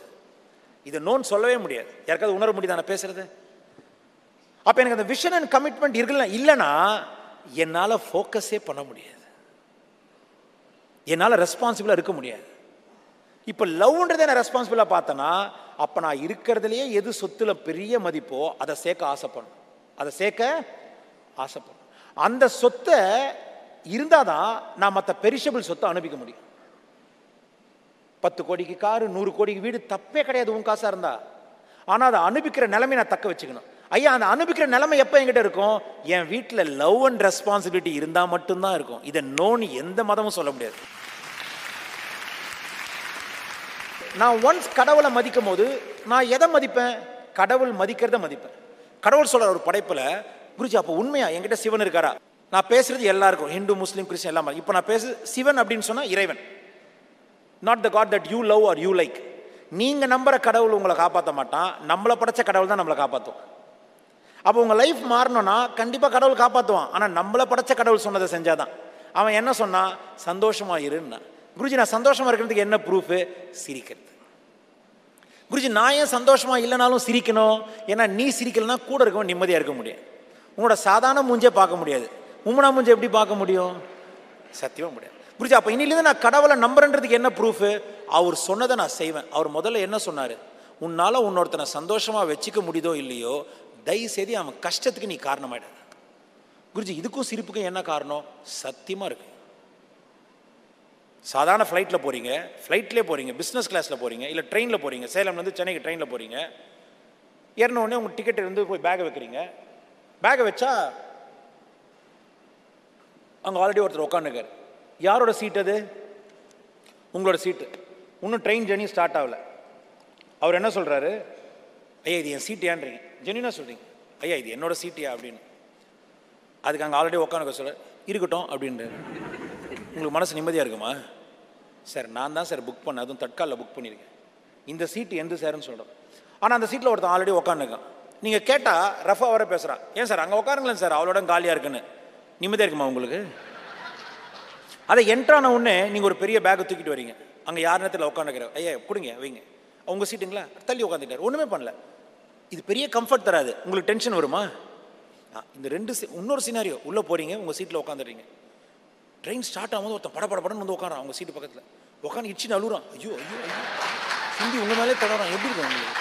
இதை நோன் சொல்லவே முடியாது. யாருக்காவது உணர முடியுதா நான் பேசுறது? அப்ப எனக்கு அந்த விஷன் அண்ட் கமிட்மெண்ட் இல்லைன்னா என்னால ஃபோக்கஸே பண்ண முடியாது, என்னால ரெஸ்பான்சிபிளா இருக்க முடியாது. இப்ப லவ்ன்றதை நான் ரெஸ்பான்சிபிளா பார்த்தேன்னா அப்ப நான் இருக்கிறதுலயே எது சொத்துல பெரிய மதிப்போ அதை சேர்க்க ஆசைப்படணும், அதை சேர்க்க ஆசைப்படணும். அந்த சொத்தை இருந்தாதான் நான் மற்ற பெரிஷபிள் சொத்தை அனுப்பிக்க முடியும். 10 கோடிக்கு காரு, 100 கோடிக்கு வீடு தப்பே கிடையாது உன் காசா இருந்தா. ஆனா அதை அனுப்பிக்கிற நிலைமை நான் தக்க வச்சுக்கணும். ஐயா அந்த அனுப்பிக்கிற நிலைமை எப்ப என்கிட்ட இருக்கும்? என் வீட்டில் லவ் அண்ட் ரெஸ்பான்சிபிலிட்டி இருந்தா மட்டும்தான் இருக்கும். இதை நோன் எந்த மதமும் சொல்ல முடியாது. நான் ஒன்ஸ் கடவுளை மதிக்கும் போது நான் எதை மதிப்பேன்? கடவுள் மதிக்கிறத மதிப்பேன். கடவுள் சொல்ற ஒரு படைப்புல, குருஜி அப்ப உண்மையா என்கிட்ட சிவன் இருக்காரா? நான் பேசுறது எல்லாருக்கும், ஹிந்து முஸ்லீம் கிறிஸ்டியன் எல்லாம். இப்ப நான் பேசு சிவன் அப்படின்னு சொன்னா இறைவன், not the god that you love or you like. நீங்க நம்புற கடவுள் உங்களை காப்பாற்ற மாட்டான், நம்மளை படைச்ச கடவுள் தான் நம்மளை காப்பாற்றுவோம். அப்போ உங்க லைஃப் மாறணும்னா கண்டிப்பா கடவுள் காப்பாற்றுவான். ஆனா நம்மளை படைச்ச கடவுள் சொன்னதை செஞ்சாதான். அவன் என்ன சொன்னா? சந்தோஷமா இருன்னா. குருஜி நான் சந்தோஷமா இருக்கிறதுக்கு என்ன ப்ரூஃப்? சிரிக்கிறது. குருஜி நான் ஏன் சந்தோஷமா இல்லைனாலும் சிரிக்கணும்? ஏன்னா நீ சிரிக்கலன்னா கூட இருக்கவும் நிம்மதியா இருக்க முடியாது. உங்களோட சாதாரண மூஞ்சே பார்க்க முடியாது, உம்மனா மூஞ்சை எப்படி பார்க்க முடியும்? சத்தியமா முடியாது. குருஜி அப்ப இன்னிலிருந்து நான் கடவுளை நம்புறேன்றதுக்கு என்ன ப்ரூஃப்? அவர் சொன்னதை நான் செய்வேன். அவர் முதல்ல என்ன சொன்னாரு? உன்னால உன்னொருத்தனை சந்தோஷமா வச்சுக்க முடியுதோ இல்லையோ, தயவு செய்து அவன் கஷ்டத்துக்கு நீ காரணமாயிட. குருஜி இதுக்கும் சிரிப்புக்கும் என்ன காரணம்? சத்தியமா இருக்கு. சாதாரண ஃப்ளைட்டில் போறீங்க, ஃப்ளைட்லேயே போறீங்க, பிஸ்னஸ் கிளாஸில் போறீங்க, இல்லை ட்ரெயினில் போறீங்க, சேலம்லேருந்து சென்னைக்கு ட்ரெயினில் போறீங்க. ஏறின உடனே உங்கள் டிக்கெட் இருந்து போய் பேக்கை வைக்கிறீங்க. பேக்கை வச்சா அங்கே ஆல்ரெடி ஒருத்தர் உட்காந்துருக்காரு. யாரோட சீட் அது? உங்களோட சீட்டு. இன்னும் ட்ரெயின் ஜெர்னி ஸ்டார்ட் ஆகல. அவர் என்ன சொல்கிறாரு? ஐயா இது என் சீட்டு ஏன்றீங்க, ஜென்யூனாக சொல்கிறீங்க. ஐயா இது என்னோட சீட்டியா அப்படின்னு. அதுக்கு அங்கே ஆல்ரெடி உட்காந்து சொல்ல இருக்கட்டும் அப்படின்றாரு. உங்களுக்கு மனசு நிம்மதியாக இருக்குமா? சார் நான் தான் சார் புக் பண்ணேன், அதுவும் தட்காலில் புக் பண்ணியிருக்கேன். இந்த சீட்டு எந்த சார்ன்னு சொல்கிறோம். ஆனால் அந்த சீட்டில் ஒருத்தன் ஆல்ரெடி உட்காந்துருக்கான். நீங்கள் கேட்டால் ரஃபா வர பேசுகிறான். ஏன் சார் அங்கே உட்காருங்களேன் சார், அவளோட காலியாக இருக்குன்னு. நிம்மதியாக இருக்குமா உங்களுக்கு? அதை என்ட்ரான உடனே நீங்கள் ஒரு பெரிய பேக்கை தூக்கிட்டு வரீங்க. அங்கே யார் நேரத்தில் உட்காந்துக்கிற, ஐயா கொடுங்க வைங்க, அவங்க சீட்டுங்களா, தள்ளி உட்காந்துட்டார், ஒன்றுமே பண்ணல. இது பெரிய கம்ஃபர்ட் தராது. உங்களுக்கு டென்ஷன் வருமா? இந்த இன்னொரு சினாரியோ, உள்ளே போகிறீங்க, உங்கள் சீட்டில் உட்காந்துறீங்க. ட்ரெயின் ஸ்டார்ட் ஆகும்போது ஒருத்தன் படப்படன்னு வந்து உட்காரான் அவங்க சீட்டு பக்கத்தில். உட்காந்து இடிச்சுன்னு அழுகுறான். ஐயோ ஐயோ ஐயோ, ஹிந்தி உங்கள் மேலே தொடரான். எப்படி இருக்கும் உங்களுக்கு?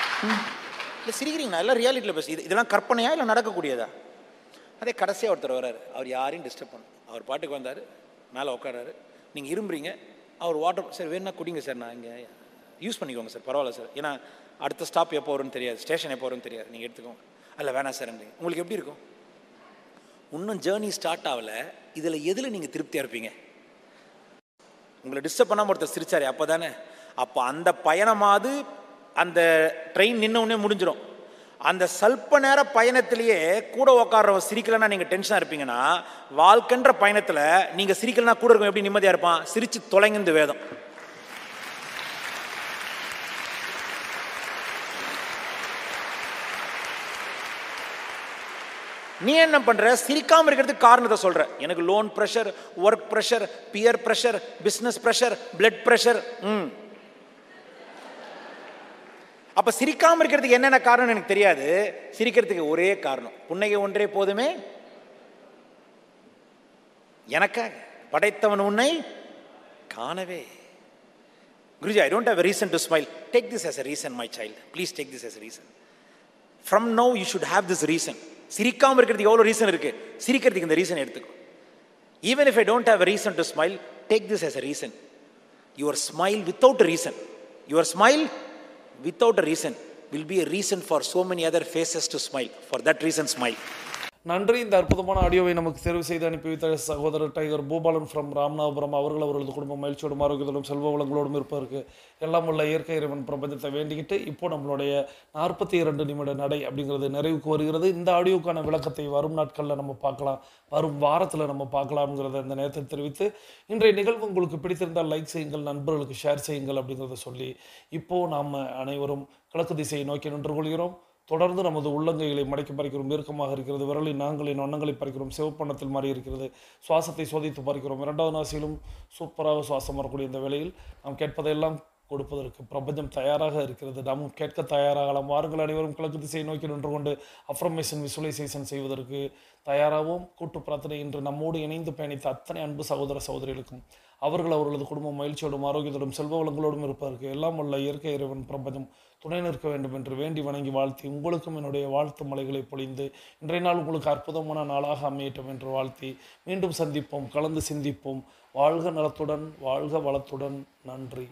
இல்லை சிரிக்கிறீங்க, நான் எல்லாம் ரியாலிட்டியில் பேசு. இதெல்லாம் கற்பனையா இல்லை நடக்கக்கூடியதா? அதே கடைசியாக ஒருத்தர் வர்றாரு. அவர் யாரையும் டிஸ்டர்ப் பண்ண, அவர் பாட்டுக்கு வந்தார், மேலே உட்காராரு. நீங்கள் இரும்புறீங்க, அவர் வாட்டர் சார் வேணுன்னா குடிங்க சார், நான் இங்கே யூஸ் பண்ணிக்கோங்க சார், பரவாயில்ல சார், ஏன்னா அடுத்த ஸ்டாப் எப்போ வரும்னு தெரியாது, ஸ்டேஷன் எப்போ வரும்னு தெரியாது, நீங்கள் எடுத்துக்கோங்க. அல்ல வேணாம் சார்ன்றீங்க. உங்களுக்கு எப்படி இருக்கும்? இன்னும் ஜேர்னி ஸ்டார்ட் ஆகலை. இதில் எதில் நீங்கள் திருப்தியாக இருப்பீங்க? உங்களை டிஸ்டர்ப் பண்ணாமல் ஒருத்தர் சிரிச்சாரு அப்போ தானே. அப்போ அந்த பயணமாவது அந்த ட்ரெயின் நின்ன உடனே முடிஞ்சிடும். அந்த சல்ப நேர பயணத்திலேயே கூட உட்கார்றவன் சிரிக்கலன்னா நீங்கள் டென்ஷனாக இருப்பீங்கன்னா, வாழ்க்கைன்ற பயணத்தில் நீங்கள் சிரிக்கலன்னா கூட இருக்கும் எப்படி நிம்மதியாக இருப்பான்? சிரிச்சு தொலைங்குந்து வேதம். நீ என்ன பண்ற? சிரிக்காம இருக்கிறதுக்கு காரணத்தை சொல்ற. எனக்கு loan pressure, work pressure, peer pressure, business pressure, blood pressure. அப்ப சிரிக்காம இருக்கிறதுக்கு என்னென்ன காரணம் எனக்கு தெரியாது. சிரிக்கிறதுக்கு ஒரே காரணம், புன்னகை ஒன்றே போதுமே எனக்காக படைத்தவன் உன்னை காணவே. Guruji, I don't have a reason to smile. Take this as a reason, my child. Please take this as a reason. From now you should have this reason. சிரிக்காம இருக்கிறதுக்கு எவ்வளவு ரீசன் இருக்கு, சிரிக்கிறதுக்கு இந்த ரீசன் எடுத்துக்கோ. Even if I don't have a reason to smile, take this as a reason. Your smile without a reason, your smile without a reason will be a reason for so many other faces to smile. For that reason, smile. நன்றி. இந்த அற்புதமான ஆடியோவை நமக்கு தேர்வு செய்து அனுப்பி வைத்த சகோதரர் டைகர் பூபாலன் ஃப்ரம் ராமநாதபுரம் அவர்கள் அவர்களது குடும்பம் மகிழ்ச்சியோடும் ஆரோக்கியத்தோடும் செல்வ வளங்களோடும் இருப்பதற்கு எல்லாம் உள்ள இயற்கை இறைவன் பிரபஞ்சத்தை வேண்டிக்கிட்டு இப்போ நம்மளுடைய 42 நிமிட நடை அப்படிங்கிறது நிறைவுக்கு வருகிறது. இந்த ஆடியோக்கான விளக்கத்தை வரும் நாட்களில் நம்ம பார்க்கலாம், வரும் வாரத்தில் நம்ம பார்க்கலாம்ங்கிறத இந்த நேரத்தை தெரிவித்து, இன்றைய நிகழ்வு உங்களுக்கு பிடித்திருந்தால் லைக் செய்யுங்கள், நண்பர்களுக்கு ஷேர் செய்யுங்கள் அப்படிங்கிறத சொல்லி இப்போது நாம் அனைவரும் கிழக்கு திசையை நோக்கி நின்று கொள்கிறோம். தொடர்ந்து நமது உள்ளங்கைகளை மடக்கி பறிக்கிறோம், நெருக்கமாக இருக்கிறது. விரலின் நாங்களின் வண்ணங்களை பறிக்கிறோம், சிவப்பண்ணத்தில் மாறி இருக்கிறது. சுவாசத்தை சோதித்து பறிக்கிறோம். 2வது நாசியிலும் சூப்பராக சுவாசம் வரக்கூடிய இந்த வேளையில் நாம் கேட்பதையெல்லாம் கொடுப்பதற்கு பிரபஞ்சம் தயாராக இருக்கிறது. நாம் கேட்க தயாராகலாம். வாருங்கள், அனைவரும் கிழக்கு திசையை நோக்கி நின்று கொண்டு அஃப்ரமேஷன் விசுவலைசேஷன் செய்வதற்கு தயாராகவும். கூட்டு பிரார்த்தனை இன்று நம்மோடு இணைந்து பயணித்த அத்தனை அன்பு சகோதர சகோதரிகளுக்கும் அவர்கள் அவர்களது குடும்பம் மகிழ்ச்சியோடும் ஆரோக்கியத்தோடும் செல்வ வளங்களோடும் இருப்பதற்கு எல்லாம் உள்ள இயற்கை இறைவன் பிரபஞ்சம் துணை நிற்க வேண்டும் என்று வேண்டி வணங்கி வாழ்த்தி, உங்களுக்கும் என்னுடைய வாழ்த்து மலைகளை பொழிந்து இன்றைய நாள் உங்களுக்கு அற்புதமான நாளாக அமையட்டும் என்று வாழ்த்தி மீண்டும் சந்திப்போம், கலந்து சிந்திப்போம். வாழ்க நலத்துடன், வாழ்க வளத்துடன். நன்றி.